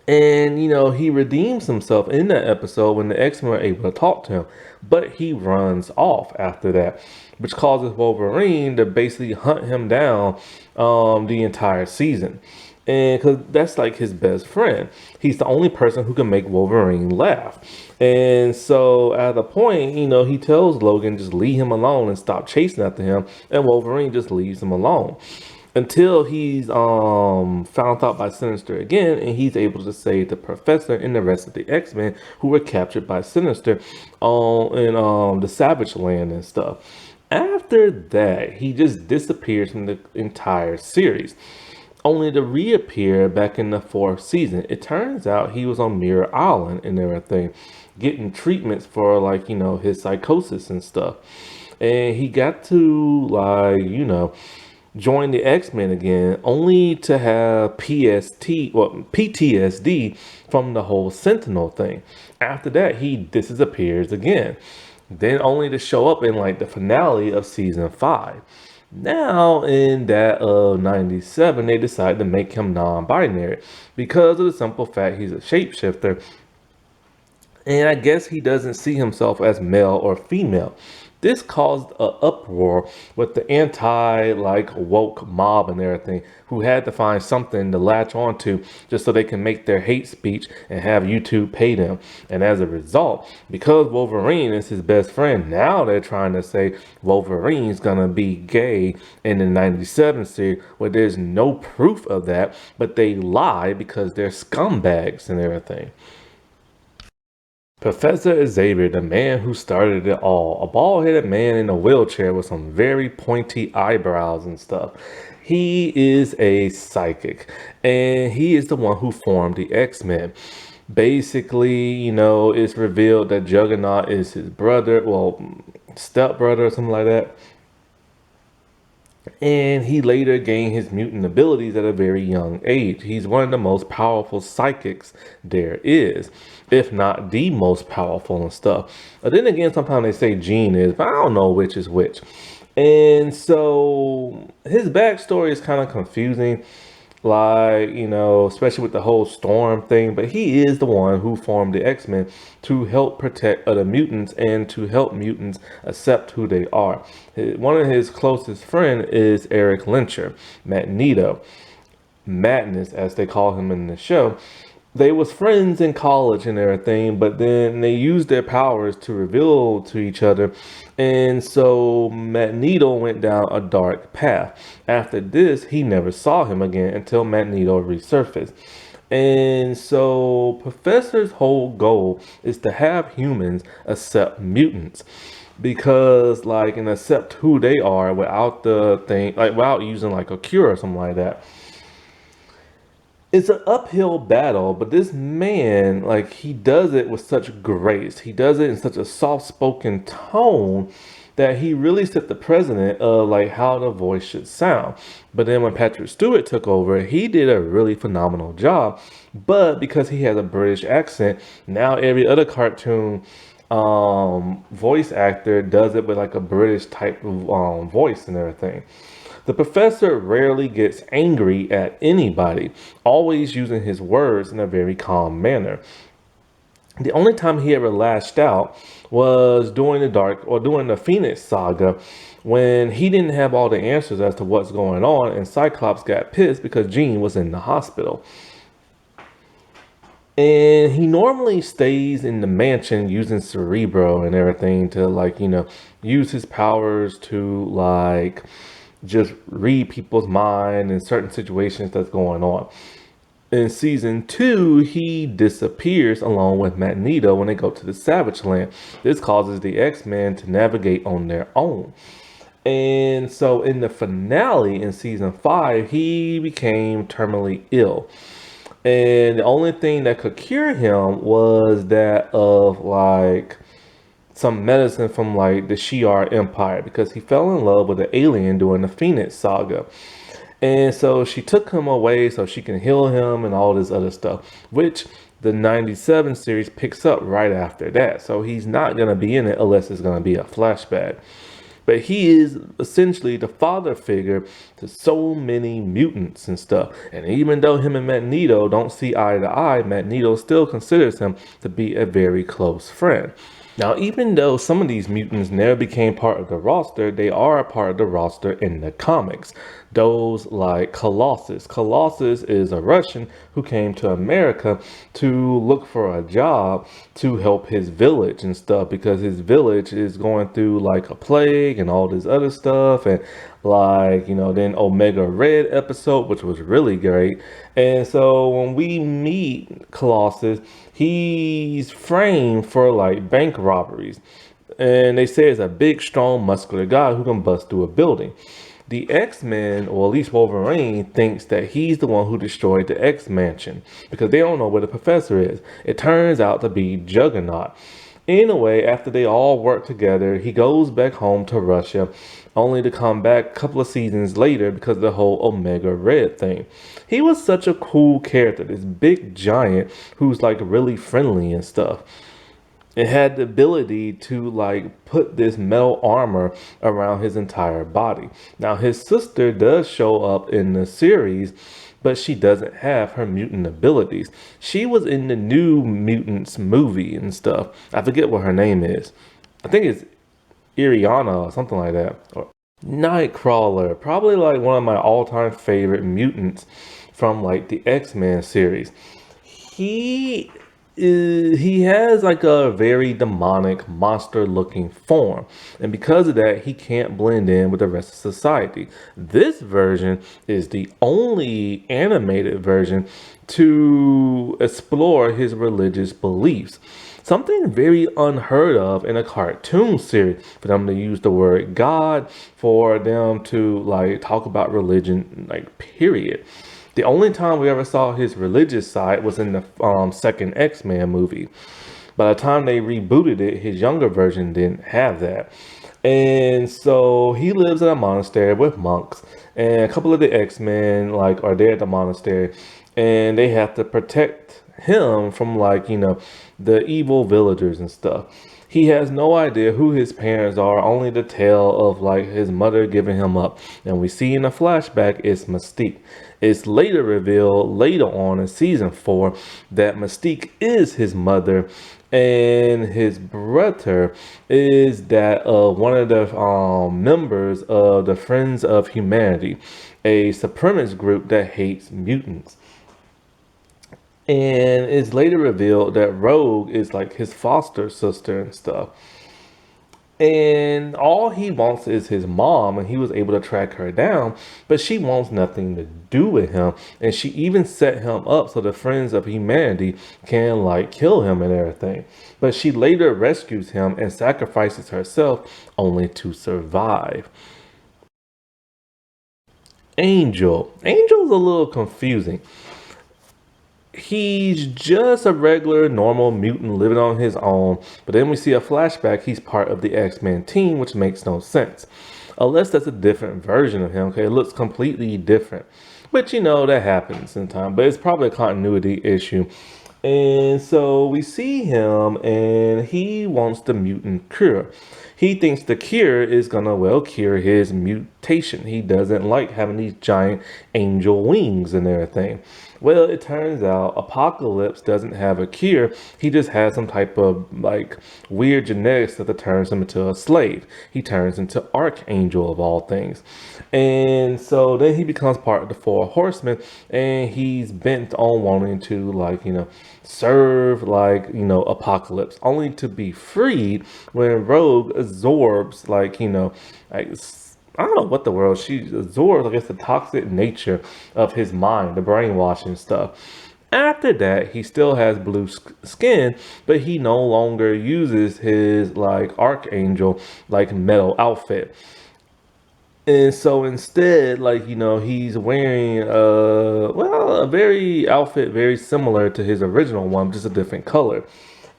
And, you know, he redeems himself in that episode when the X-Men are able to talk to him. But he runs off after that, which causes Wolverine to basically hunt him down the entire season. And because that's like his best friend. He's the only person who can make Wolverine laugh. And so at the point, you know, he tells Logan just leave him alone and stop chasing after him. And Wolverine just leaves him alone until he's found out by Sinister again, and he's able to save the Professor and the rest of the X-Men who were captured by Sinister in the Savage Land and stuff. After that, he just disappears from the entire series, only to reappear back in the fourth season. It turns out he was on Mirror Island and everything, getting treatments for, like, you know, his psychosis and stuff. And he got to, like, you know, join the X-Men again, only to have PTSD from the whole Sentinel thing. After that, he disappears again, then only to show up in like the finale of season 5. Now in that of 97, they decide to make him non-binary because of the simple fact he's a shapeshifter. And I guess he doesn't see himself as male or female. This caused an uproar with the anti-like woke mob and everything, who had to find something to latch onto just so they can make their hate speech and have YouTube pay them. And as a result, because Wolverine is his best friend, now they're trying to say Wolverine's gonna be gay in the 97 series, where there's no proof of that, but they lie because they're scumbags and everything. Professor Xavier, the man who started it all, a bald-headed man in a wheelchair with some very pointy eyebrows and stuff. He is a psychic, and he is the one who formed the X-Men. Basically, you know, it's revealed that Juggernaut is his brother, well, stepbrother or something like that. And he later gained his mutant abilities at a very young age. He's one of the most powerful psychics there is, if not the most powerful and stuff. But then again, sometimes they say Jean is, but I don't know which is which. And so his backstory is kind of confusing, like, you know, especially with the whole Storm thing. But he is the one who formed the X-Men to help protect other mutants and to help mutants accept who they are. One of his closest friends is Eric Lyncher, Magneto, Madness as they call him in the show. They was friends in college and everything, but then they used their powers to reveal to each other. And so Magneto went down a dark path. After this, he never saw him again until Magneto resurfaced. And so Professor's whole goal is to have humans accept mutants. because like and accept who they are without the thing, like without using like a cure or something like that. It's an uphill battle, but this man, like, he does it with such grace. He does it in such a soft-spoken tone that he really set the precedent of like how the voice should sound. But then when Patrick Stewart took over, he did a really phenomenal job. But because he has a British accent, now every other cartoon voice actor does it with like a British type of voice and everything. The professor rarely gets angry at anybody, always using his words in a very calm manner. The only time he ever lashed out was during the Phoenix saga when he didn't have all the answers as to what's going on and Cyclops got pissed because Jean was in the hospital. And he normally stays in the mansion using Cerebro and everything to like, use his powers to like just read people's mind in certain situations that's going on. In season 2, he disappears along with Magneto when they go to the Savage Land. This causes the X-Men to navigate on their own. And so in the finale in season 5, he became terminally ill. And the only thing that could cure him was that of like some medicine from like the Shi'ar Empire because he fell in love with an alien during the Phoenix saga. And so she took him away so she can heal him and all this other stuff, which the 97 series picks up right after that. So he's not going to be in it unless it's going to be a flashback. But he is essentially the father figure to so many mutants and stuff. And even though him and Magneto don't see eye to eye, Magneto still considers him to be a very close friend. Now, even though some of these mutants never became part of the roster, they are a part of the roster in the comics. Those like Colossus. Colossus is a Russian who came to America to look for a job to help his village and stuff because his village is going through like a plague and all this other stuff. And like, then Omega Red episode, which was really great. And so when we meet Colossus, he's framed for like bank robberies. And they say it's a big, strong, muscular guy who can bust through a building. The X-Men, or at least Wolverine, thinks that he's the one who destroyed the X-Mansion because they don't know where the professor is. It turns out to be Juggernaut. Anyway, after they all work together, he goes back home to Russia, only to come back a couple of seasons later because of the whole Omega Red thing. He was such a cool character, this big giant who's like really friendly and stuff. It had the ability to like put this metal armor around his entire body. Now his sister does show up in the series, but she doesn't have her mutant abilities. She was in the New Mutants movie and stuff. I forget what her name is. I think it's Iriana or something like that. Or Nightcrawler, probably like one of my all-time favorite mutants from like the X-Men series. He has like a very demonic monster looking form, and because of that he can't blend in with the rest of society. This version is the only animated version to explore his religious beliefs, something very unheard of in a cartoon series, for them to use the word God, for them to like talk about religion, like period. The only time we ever saw his religious side was in the second X-Men movie. By the time they rebooted it, his younger version didn't have that. And so he lives in a monastery with monks, and a couple of the X-Men like are there at the monastery, and they have to protect him from like, the evil villagers and stuff. He has no idea who his parents are, only the tale of like his mother giving him up. And we see in a flashback it's Mystique. It's later revealed later on in season 4 that Mystique is his mother, and his brother is that of one of the members of the Friends of Humanity, a supremacist group that hates mutants. And it's later revealed that Rogue is like his foster sister and stuff. And all he wants is his mom, and he was able to track her down, but she wants nothing to do with him. And she even set him up so the friends of humanity can like kill him and everything. But she later rescues him and sacrifices herself only to survive. Angel's a little confusing. He's just a regular, normal mutant living on his own, but then we see a flashback. He's part of the X-Men team, which makes no sense. Unless that's a different version of him, okay? It looks completely different. But you know, that happens in time, but it's probably a continuity issue. And so we see him and he wants the mutant cure. He thinks the cure is gonna, well, cure his mutation. He doesn't like having these giant angel wings and everything. Well, it turns out Apocalypse doesn't have a cure. He just has some type of like weird genetics that turns him into a slave. He turns into Archangel of all things. And so then he becomes part of the Four Horsemen, and he's bent on wanting to like, serve like, Apocalypse, only to be freed when Rogue absorbs like, like I don't know what the world she absorbs, I guess, the toxic nature of his mind, the brainwashing stuff. After that, he still has blue skin, but he no longer uses his like Archangel like metal outfit. And so instead, like, he's wearing a very outfit very similar to his original one, just a different color.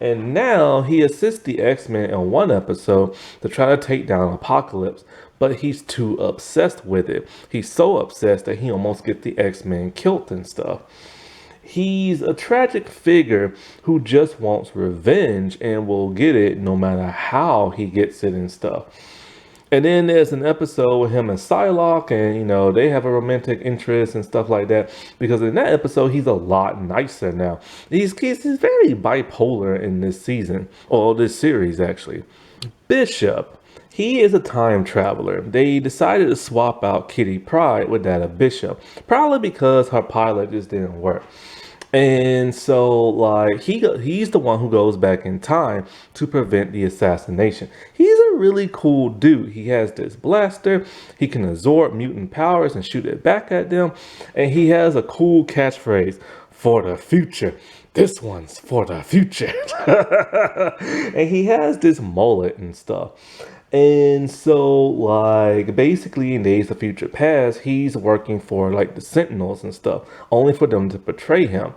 And now he assists the X-Men in one episode to try to take down Apocalypse, but he's too obsessed with it. He's so obsessed that he almost gets the X-Men killed and stuff. He's a tragic figure who just wants revenge and will get it no matter how he gets it and stuff. And then there's an episode with him and Psylocke, and they have a romantic interest and stuff like that. Because in that episode, he's a lot nicer now. He's very bipolar in this season, or this series actually. Bishop, he is a time traveler. They decided to swap out Kitty Pryde with that of Bishop, probably because her pilot just didn't work. And so, like, he's the one who goes back in time to prevent the assassination. He's a really cool dude. He has this blaster. He can absorb mutant powers and shoot it back at them. And he has a cool catchphrase, "For the future. This one's for the future." And he has this mullet and stuff. And so, like, basically in Days of Future Past, he's working for, like, the Sentinels and stuff, only for them to betray him.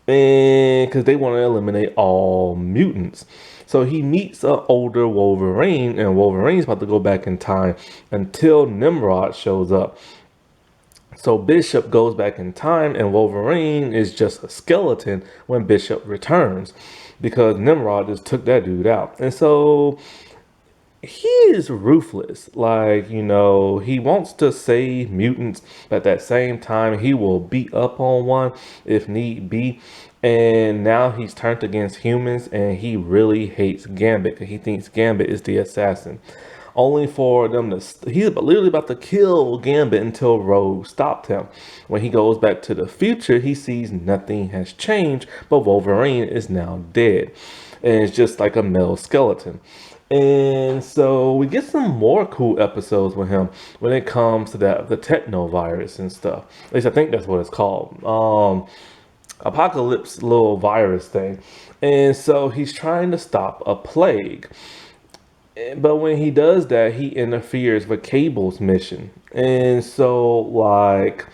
And because they want to eliminate all mutants. So he meets an older Wolverine, and Wolverine's about to go back in time until Nimrod shows up. So Bishop goes back in time, and Wolverine is just a skeleton when Bishop returns, because Nimrod just took that dude out. And so he is ruthless. Like, he wants to save mutants, but at that same time, he will beat up on one if need be. And now he's turned against humans, and he really hates Gambit because he thinks Gambit is the assassin. Only for them to, he's literally about to kill Gambit until Rogue stopped him. When he goes back to the future, he sees nothing has changed, but Wolverine is now dead. And it's just like a metal skeleton. And so we get some more cool episodes with him when it comes to the technovirus and stuff. At least I think that's what it's called. Apocalypse little virus thing. And so he's trying to stop a plague. But when he does that, he interferes with Cable's mission. And so, like,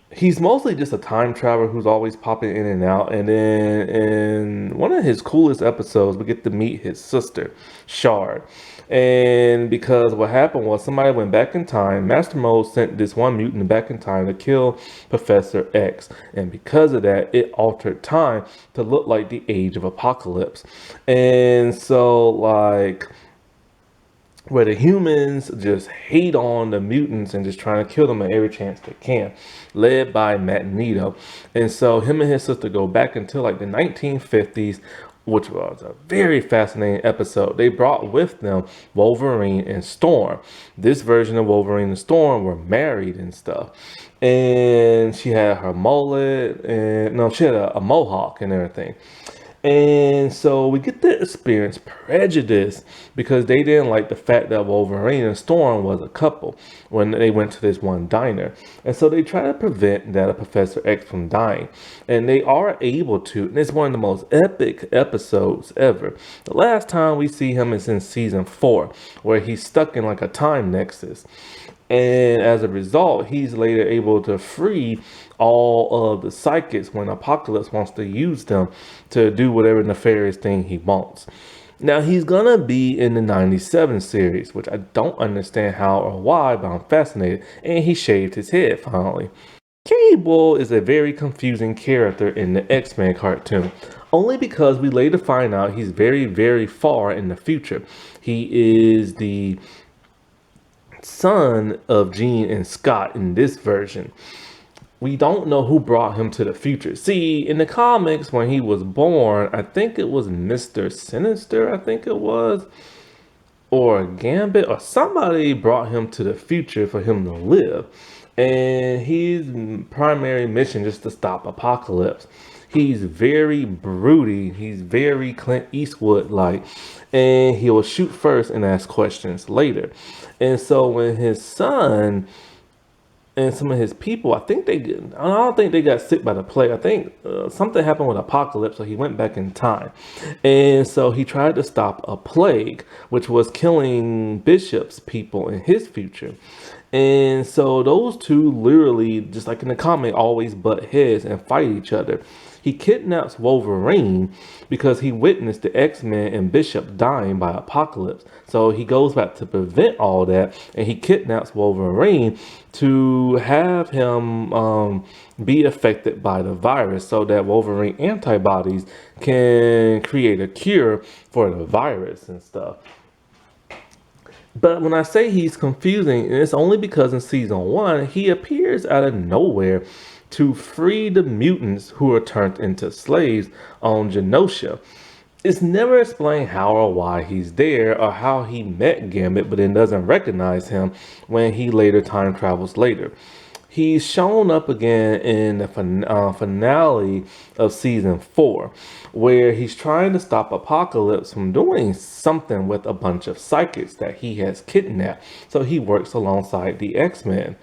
he's mostly just a time traveler who's always popping in and out. And then in one of his coolest episodes, we get to meet his sister, Shi'ar. And because what happened was somebody went back in time. Master Mode sent this one mutant back in time to kill Professor X. And because of that, it altered time to look like the Age of Apocalypse. And so, like, where the humans just hate on the mutants and just trying to kill them at every chance they can, led by Magneto. And so him and his sister go back until like the 1950s, which was a very fascinating episode. They brought with them Wolverine and Storm. This version of Wolverine and Storm were married and stuff. And she had her mullet, and no, she had a mohawk and everything. And so we get to experience prejudice because they didn't like the fact that Wolverine and Storm was a couple when they went to this one diner. And so they try to prevent that of Professor X from dying. And they are able to. And it's one of the most epic episodes ever. The last time we see him is in season 4, where he's stuck in like a time nexus. And as a result, he's later able to free all of the psychics when Apocalypse wants to use them to do whatever nefarious thing he wants. Now, he's gonna be in the 97 series, which I don't understand how or why, but I'm fascinated. And he shaved his head finally. Cable is a very confusing character in the X-Men cartoon, only because we later find out he's very, very far in the future. He is the son of Jean and Scott in this version. We don't know who brought him to the future. See, in the comics, when he was born, I think it was Mr. Sinister, I think it was, or Gambit, or somebody brought him to the future for him to live. And his primary mission is to stop Apocalypse. He's very broody. He's very Clint Eastwood like, and he will shoot first and ask questions later. And so when his son and some of his people, I don't think they got sick by the plague. I think something happened with Apocalypse, so he went back in time. And so he tried to stop a plague, which was killing Bishop's people in his future. And so those two literally, just like in the comic, always butt heads and fight each other. He kidnaps Wolverine because he witnessed the X-Men and Bishop dying by Apocalypse. So he goes back to prevent all that, and he kidnaps Wolverine to have him be affected by the virus so that Wolverine antibodies can create a cure for the virus and stuff. But when I say he's confusing, it's only because in season 1, he appears out of nowhere to free the mutants who are turned into slaves on Genosha. It's never explained how or why he's there or how he met Gambit, but then doesn't recognize him when he later time travels later. He's shown up again in the finale of season 4, where he's trying to stop Apocalypse from doing something with a bunch of psychics that he has kidnapped. So he works alongside the X-Men.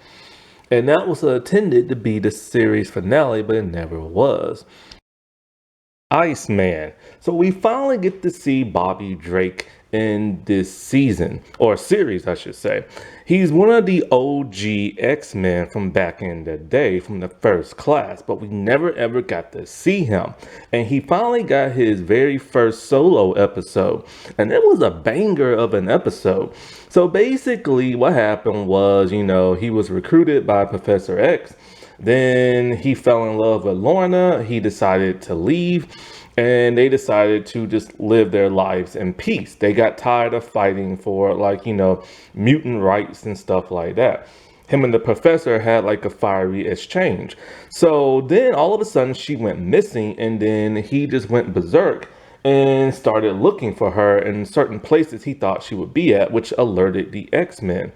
And that was intended to be the series finale, but it never was. Iceman. So we finally get to see Bobby Drake in this season, or series I should say. He's one of the OG X-Men from back in the day, from the first class, but we never ever got to see him. And he finally got his very first solo episode, and it was a banger of an episode. So basically what happened was, he was recruited by Professor X. Then he fell in love with Lorna. He decided to leave, and they decided to just live their lives in peace. They got tired of fighting for mutant rights and stuff like that. Him and the professor had like a fiery exchange. So then all of a sudden she went missing, and then he just went berserk and started looking for her in certain places he thought she would be at, which alerted the X-Men.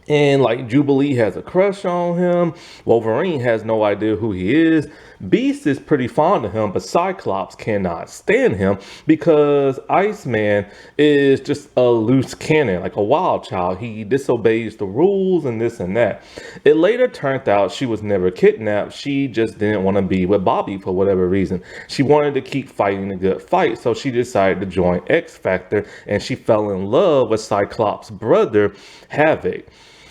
And like Jubilee has a crush on him. Wolverine has no idea who he is. Beast is pretty fond of him, but Cyclops cannot stand him because Iceman is just a loose cannon, like a wild child. He disobeys the rules and this and that. It later turned out she was never kidnapped. She just didn't want to be with Bobby for whatever reason. She wanted to keep fighting the good fight, so she decided to join X Factor, and she fell in love with Cyclops' brother, Havoc.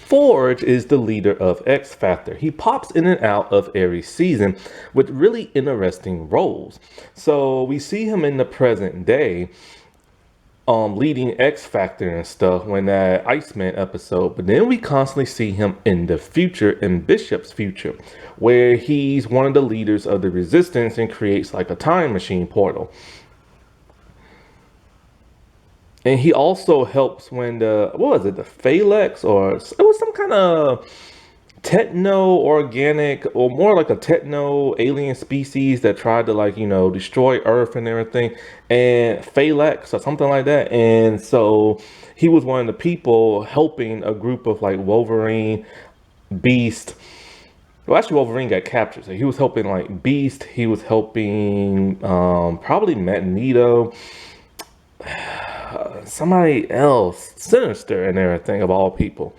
Forge is the leader of X Factor. He pops in and out of every season with really interesting roles. So we see him in the present day leading X Factor and stuff when that Iceman episode, but then we constantly see him in the future, in Bishop's future, where he's one of the leaders of the Resistance and creates like a time machine portal. And he also helps when the Phalanx, or it was some kind of techno-organic, or more like a techno-alien species that tried to destroy Earth and everything, and Phalanx or something like that. And so he was one of the people helping a group of like Wolverine, Beast, Well, actually, Wolverine got captured. So he was helping like Beast. He was helping probably Magneto, somebody else, Sinister, and everything of all people.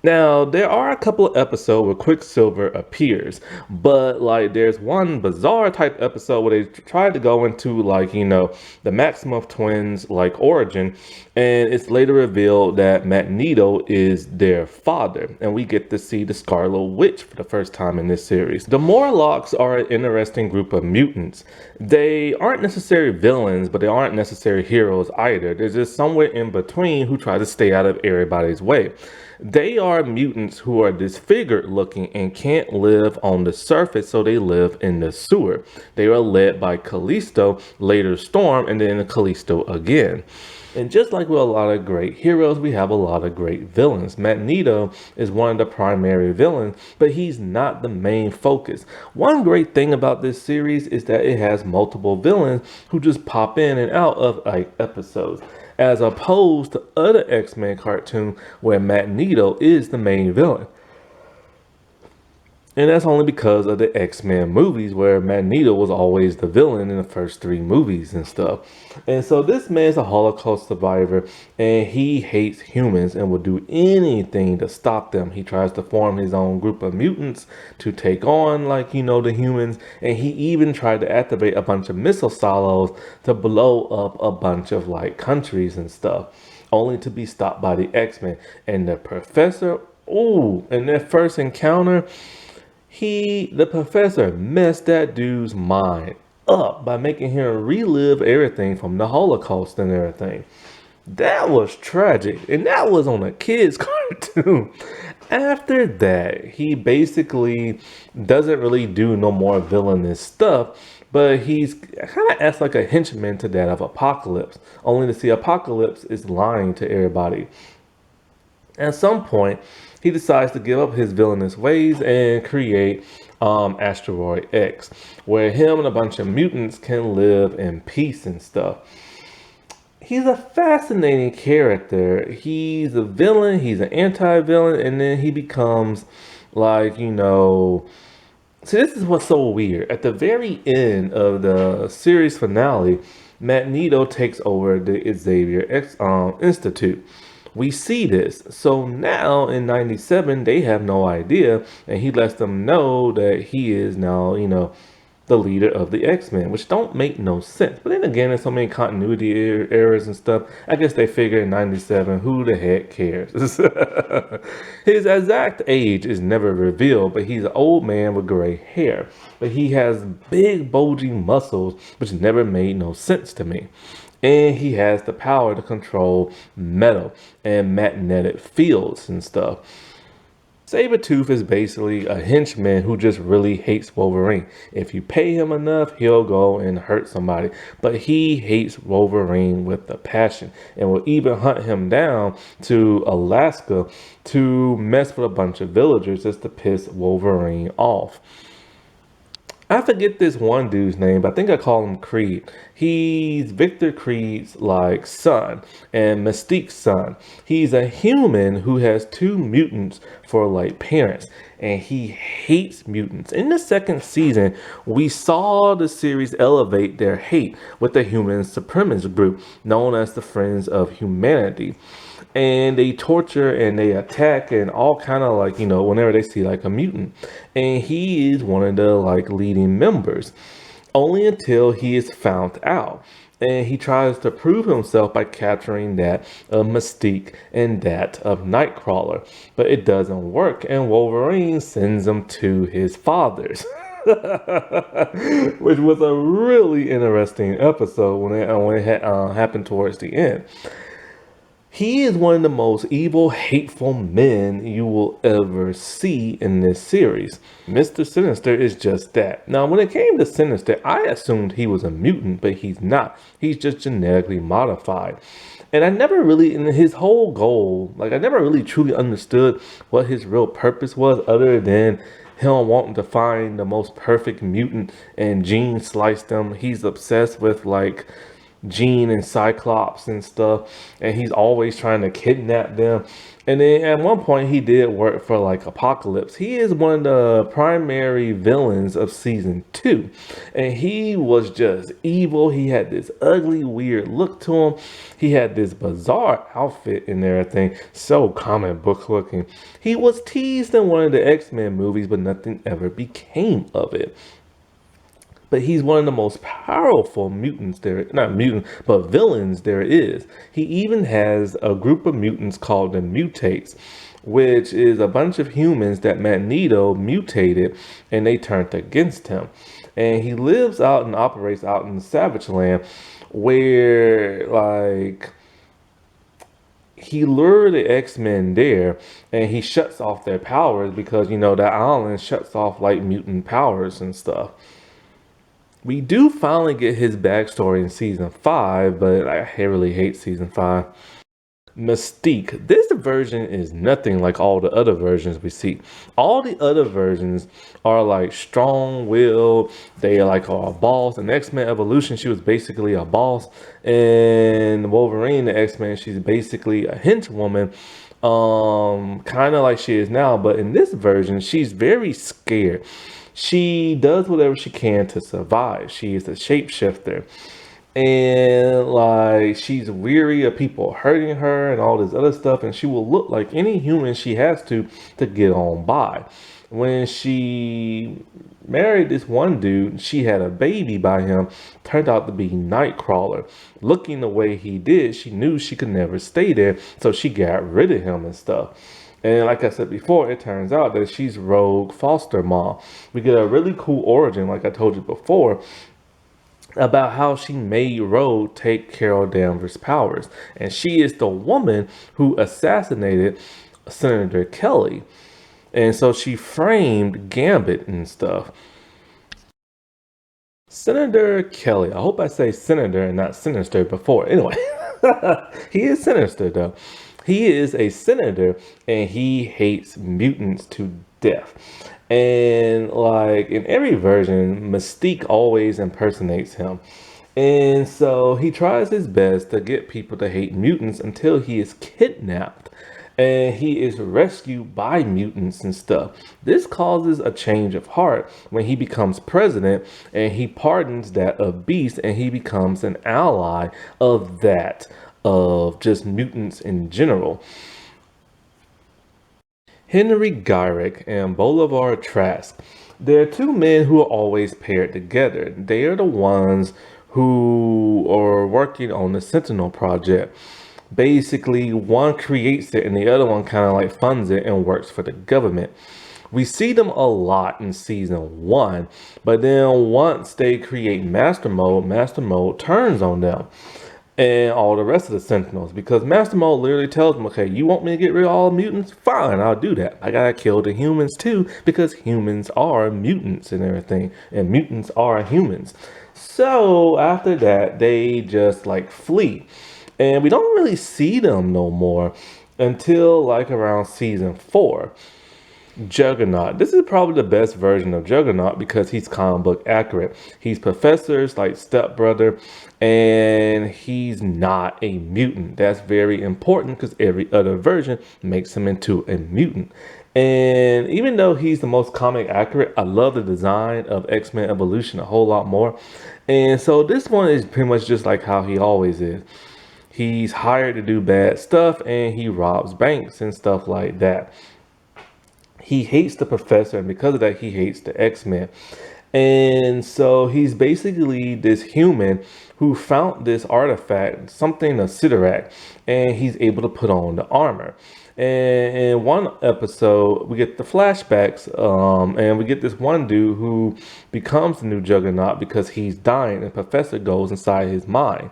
Now, there are a couple of episodes where Quicksilver appears, but like there's one bizarre type episode where they tried to go into like, the Maximoff twins like origin, and it's later revealed that Magneto is their father, and we get to see the Scarlet Witch for the first time in this series. The Morlocks are an interesting group of mutants. They aren't necessarily villains, but they aren't necessarily heroes either. They're just somewhere in between who try to stay out of everybody's way. They are mutants who are disfigured looking and can't live on the surface, so they live in the sewer. They are led by Callisto, later Storm, and then Callisto again. And just like with a lot of great heroes, we have a lot of great villains. Magneto is one of the primary villains, but he's not the main focus. One great thing about this series is that it has multiple villains who just pop in and out of like episodes, as opposed to other X-Men cartoons where Magneto is the main villain. And that's only because of the X-Men movies where Magneto was always the villain in the first 3 movies and stuff. And so this man's a Holocaust survivor, and he hates humans and will do anything to stop them. He tries to form his own group of mutants to take on the humans. And he even tried to activate a bunch of missile silos to blow up a bunch of countries and stuff, only to be stopped by the X-Men. And the professor, in their first encounter, the professor messed that dude's mind up by making him relive everything from the Holocaust and everything. That was tragic, and that was on a kid's cartoon. After that, he basically doesn't really do no more villainous stuff, but he's kind of acts like a henchman to that of Apocalypse, only to see Apocalypse is lying to everybody. At some point, he decides to give up his villainous ways and create Asteroid X, where him and a bunch of mutants can live in peace and stuff. He's a fascinating character. He's a villain, he's an anti-villain, and then he becomes See, this is what's so weird. At the very end of the series finale, Magneto takes over the Xavier Institute. We see this. So now in 97, they have no idea, and he lets them know that he is now, the leader of the X-Men, which don't make no sense. But then again, there's so many continuity errors and stuff. I guess they figure in 97, who the heck cares? His exact age is never revealed, but he's an old man with gray hair. But he has big bulging muscles, which never made no sense to me. And he has the power to control metal and magnetic fields and stuff. Sabretooth is basically a henchman who just really hates Wolverine. If you pay him enough, he'll go and hurt somebody. But he hates Wolverine with a passion and will even hunt him down to Alaska to mess with a bunch of villagers just to piss Wolverine off. I forget this one dude's name, but I think I call him Creed. He's Victor Creed's son and Mystique's son. He's a human who has 2 mutants for parents, and he hates mutants. In the second season, we saw the series elevate their hate with the human supremacist group known as the Friends of Humanity. And they torture and they attack and all kind of whenever they see a mutant. And he is one of the leading members, only until he is found out. And he tries to prove himself by capturing that of Mystique and that of Nightcrawler. But it doesn't work, and Wolverine sends him to his father's. Which was a really interesting episode when it happened towards the end. He is one of the most evil, hateful men you will ever see in this series. Mr. Sinister is just that. Now, when it came to Sinister, I assumed he was a mutant, but he's not. He's just genetically modified. And I never really, in his whole goal, I never really truly understood what his real purpose was, other than him wanting to find the most perfect mutant and gene slice them. He's obsessed with, Jean and Cyclops and stuff, and he's always trying to kidnap them. And then at one point he did work for like Apocalypse. He is one of the primary villains of season 2. And he was just evil. He had this ugly, weird look to him. He had this bizarre outfit and everything. So comic book looking. He was teased in one of the X-Men movies, but nothing ever became of it. But he's one of the most powerful mutants there, not mutant, but villains there is. He even has a group of mutants called the Mutates, which is a bunch of humans that Magneto mutated and they turned against him. And he lives out and operates out in Savage Land where, like, he lured the X-Men there and he shuts off their powers because, you know, that island shuts off, like, mutant powers and stuff. We do finally get his backstory in season 5, but I really hate season 5. Mystique. This version is nothing like all the other versions we see. All the other versions are like strong-willed. They are a boss. In X-Men Evolution, she was basically a boss. And Wolverine, the X-Men, she's basically a henchwoman. Kind of like she is now. But in this version, she's very scared. She does whatever she can to survive. She is a shapeshifter. And like she's weary of people hurting her and all this other stuff, and she will look like any human she has to get on by. When she married this one dude, she had a baby by him, turned out to be Nightcrawler. Looking the way he did, she knew she could never stay there, so she got rid of him and stuff. And like I said before, it turns out that she's Rogue foster mom. We get a really cool origin, like I told you before, about how she made Rogue take Carol Danvers' powers. And she is the woman who assassinated Senator Kelly. And so she framed Gambit and stuff. Senator Kelly, I hope I say Senator and not Sinister before. Anyway, he is Sinister though. He is a senator and he hates mutants to death. And like in every version, Mystique always impersonates him. And so he tries his best to get people to hate mutants until he is kidnapped and he is rescued by mutants and stuff. This causes a change of heart when he becomes president and he pardons that of Beast and he becomes an ally of that, of just mutants in general. Henry Gyrick and Bolivar Trask. There are two men who are always paired together. They are the ones who are working on the Sentinel project. Basically, one creates it and the other one kind of like funds it and works for the government. We see them a lot in season 1, but then once they create Master Mode turns on them and all the rest of the Sentinels, because Master Mode literally tells them, okay, you want me to get rid of all mutants? Fine, I'll do that. I gotta kill the humans too, because humans are mutants and everything, and mutants are humans. So after that, they just like flee. And we don't really see them no more until like around season 4. Juggernaut. This is probably the best version of Juggernaut because he's comic book accurate. He's Professor's like stepbrother and he's not a mutant. That's very important because every other version makes him into a mutant. And even though he's the most comic accurate, I love the design of X-Men Evolution a whole lot more. And so this one is pretty much just like how he always is. He's hired to do bad stuff and he robs banks and stuff like that. He hates the professor, and because of that, he hates the X-Men. And so he's basically this human who found this artifact, something, a Sidorak, and he's able to put on the armor. And in one episode, we get the flashbacks, and we get this one dude who becomes the new Juggernaut because he's dying, and the professor goes inside his mind.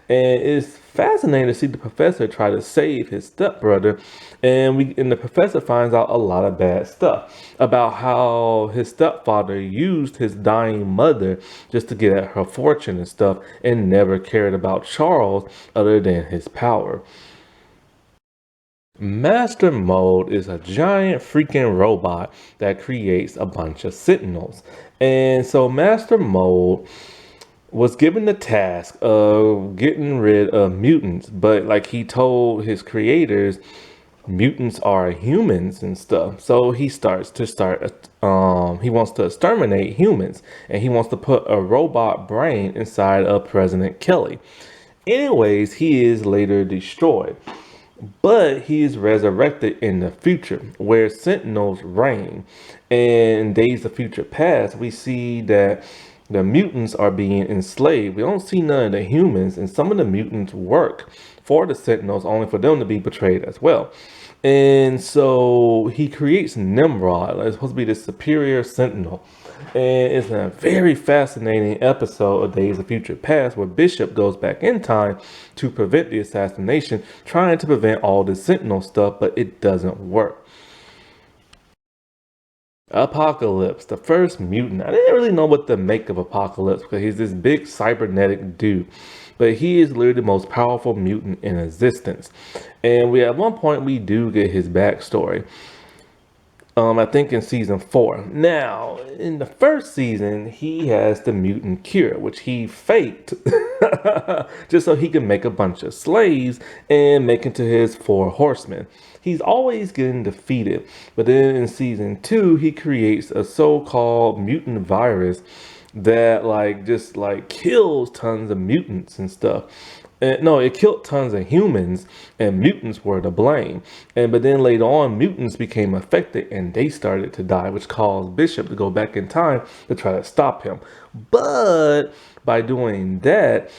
And it's fascinating to see the professor try to save his stepbrother, and the professor finds out a lot of bad stuff about how his stepfather used his dying mother just to get at her fortune and stuff, and never cared about Charles other than his power. Master Mode is a giant freaking robot that creates a bunch of Sentinels. And so Master Mode, was given the task of getting rid of mutants, but like he told his creators, mutants are humans and stuff. So he wants to exterminate humans, and he wants to put a robot brain inside of President Kelly. Anyways, he is later destroyed, but he is resurrected in the future where sentinels reign. And in Days of Future Past, we see that the mutants are being enslaved. We don't see none of the humans, and some of the mutants work for the sentinels only for them to be betrayed as well. And so he creates Nimrod. It's supposed to be the superior sentinel. And it's a very fascinating episode of Days of Future Past where Bishop goes back in time to prevent the assassination, trying to prevent all the sentinel stuff, but it doesn't work. Apocalypse, the first mutant. I didn't really know what to make of Apocalypse because he's this big cybernetic dude, but he is literally the most powerful mutant in existence. And we at one point we do get his backstory. I think in season 4. Now, in the first season, he has the mutant cure, which he faked just so he can make a bunch of slaves and make into his 4 horsemen. He's always getting defeated, but then in season 2, he creates a so-called mutant virus that just kills tons of mutants and stuff. No, it killed tons of humans, and mutants were to blame. But then later on, mutants became affected, and they started to die, which caused Bishop to go back in time to try to stop him. But by doing that,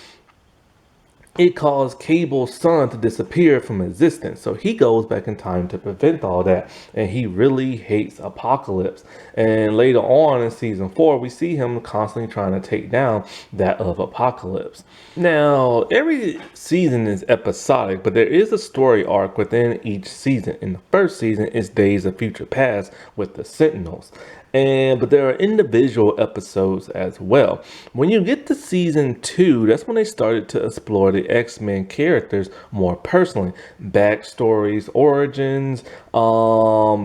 it caused Cable's son to disappear from existence. So he goes back in time to prevent all that. And he really hates Apocalypse. And later on in season 4, we see him constantly trying to take down that of Apocalypse. Now, every season is episodic, but there is a story arc within each season. In the first season is Days of Future Past with the Sentinels. But there are individual episodes as well. When you get to season 2, that's when they started to explore the X-Men characters more personally. Backstories, origins,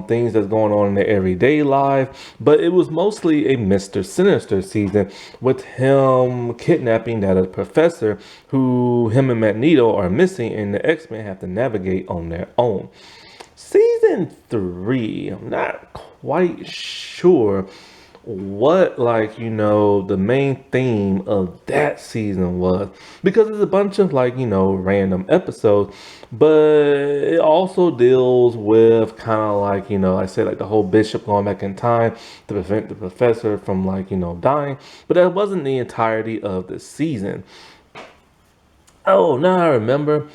things that's going on in their everyday life. But it was mostly a Mr. Sinister season with him kidnapping that of the professor who him and Magneto are missing, and the X-Men have to navigate on their own. Season 3, I'm not quite sure what the main theme of that season was, because it's a bunch of random episodes, but it also deals with kind of I said, the whole Bishop going back in time to prevent the professor from dying. But that wasn't the entirety of the season. Oh, now I remember.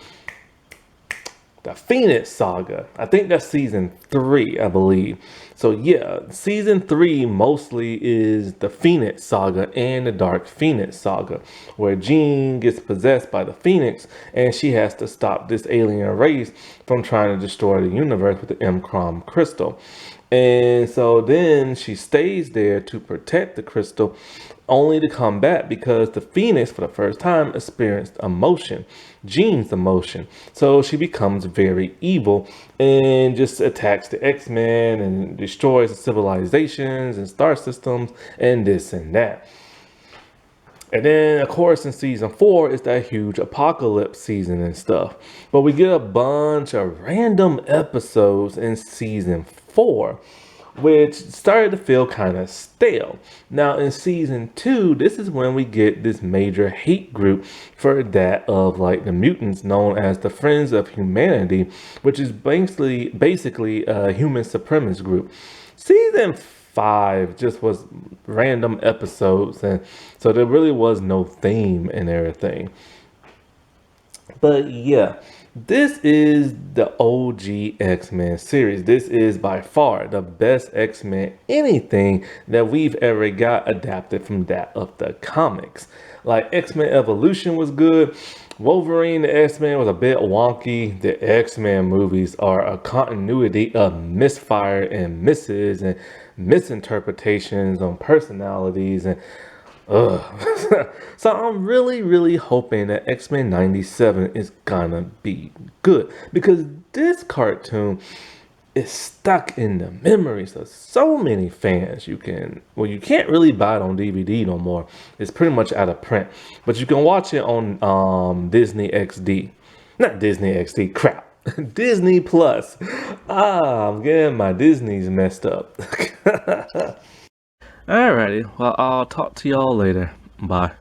The Phoenix Saga. I think that's season 3, I believe. So yeah, season 3 mostly is the Phoenix Saga and the Dark Phoenix Saga, where Jean gets possessed by the Phoenix and she has to stop this alien race from trying to destroy the universe with the M-Crom crystal. And so then she stays there to protect the crystal, only to come back because the Phoenix for the first time experienced emotion, Jean's emotion. So she becomes very evil and just attacks the X-Men and destroys the civilizations and star systems and this and that. And then, of course, in season 4 is that huge apocalypse season and stuff. But we get a bunch of random episodes in season 4, which started to feel kind of stale. Now, in season 2, this is when we get this major hate group for that of the mutants known as the Friends of Humanity, which is basically a human supremacist group. Season 5 just was random episodes, and so there really was no theme and everything. But yeah, this is the OG X-Men series. This is by far the best X-Men anything that we've ever got adapted from that of the comics. X-Men Evolution was good. Wolverine, the X-Men was a bit wonky. The X-Men movies are a continuity of misfire and misses and misinterpretations on personalities and so I'm really hoping that X-Men 97 is gonna be good, because this cartoon it's stuck in the memories of so many fans. You can't really buy it on DVD no more. It's pretty much out of print, but you can watch it on Disney XD. Not Disney XD, crap. Disney Plus. I'm getting my Disney's messed up. Alrighty, well, I'll talk to y'all later. Bye.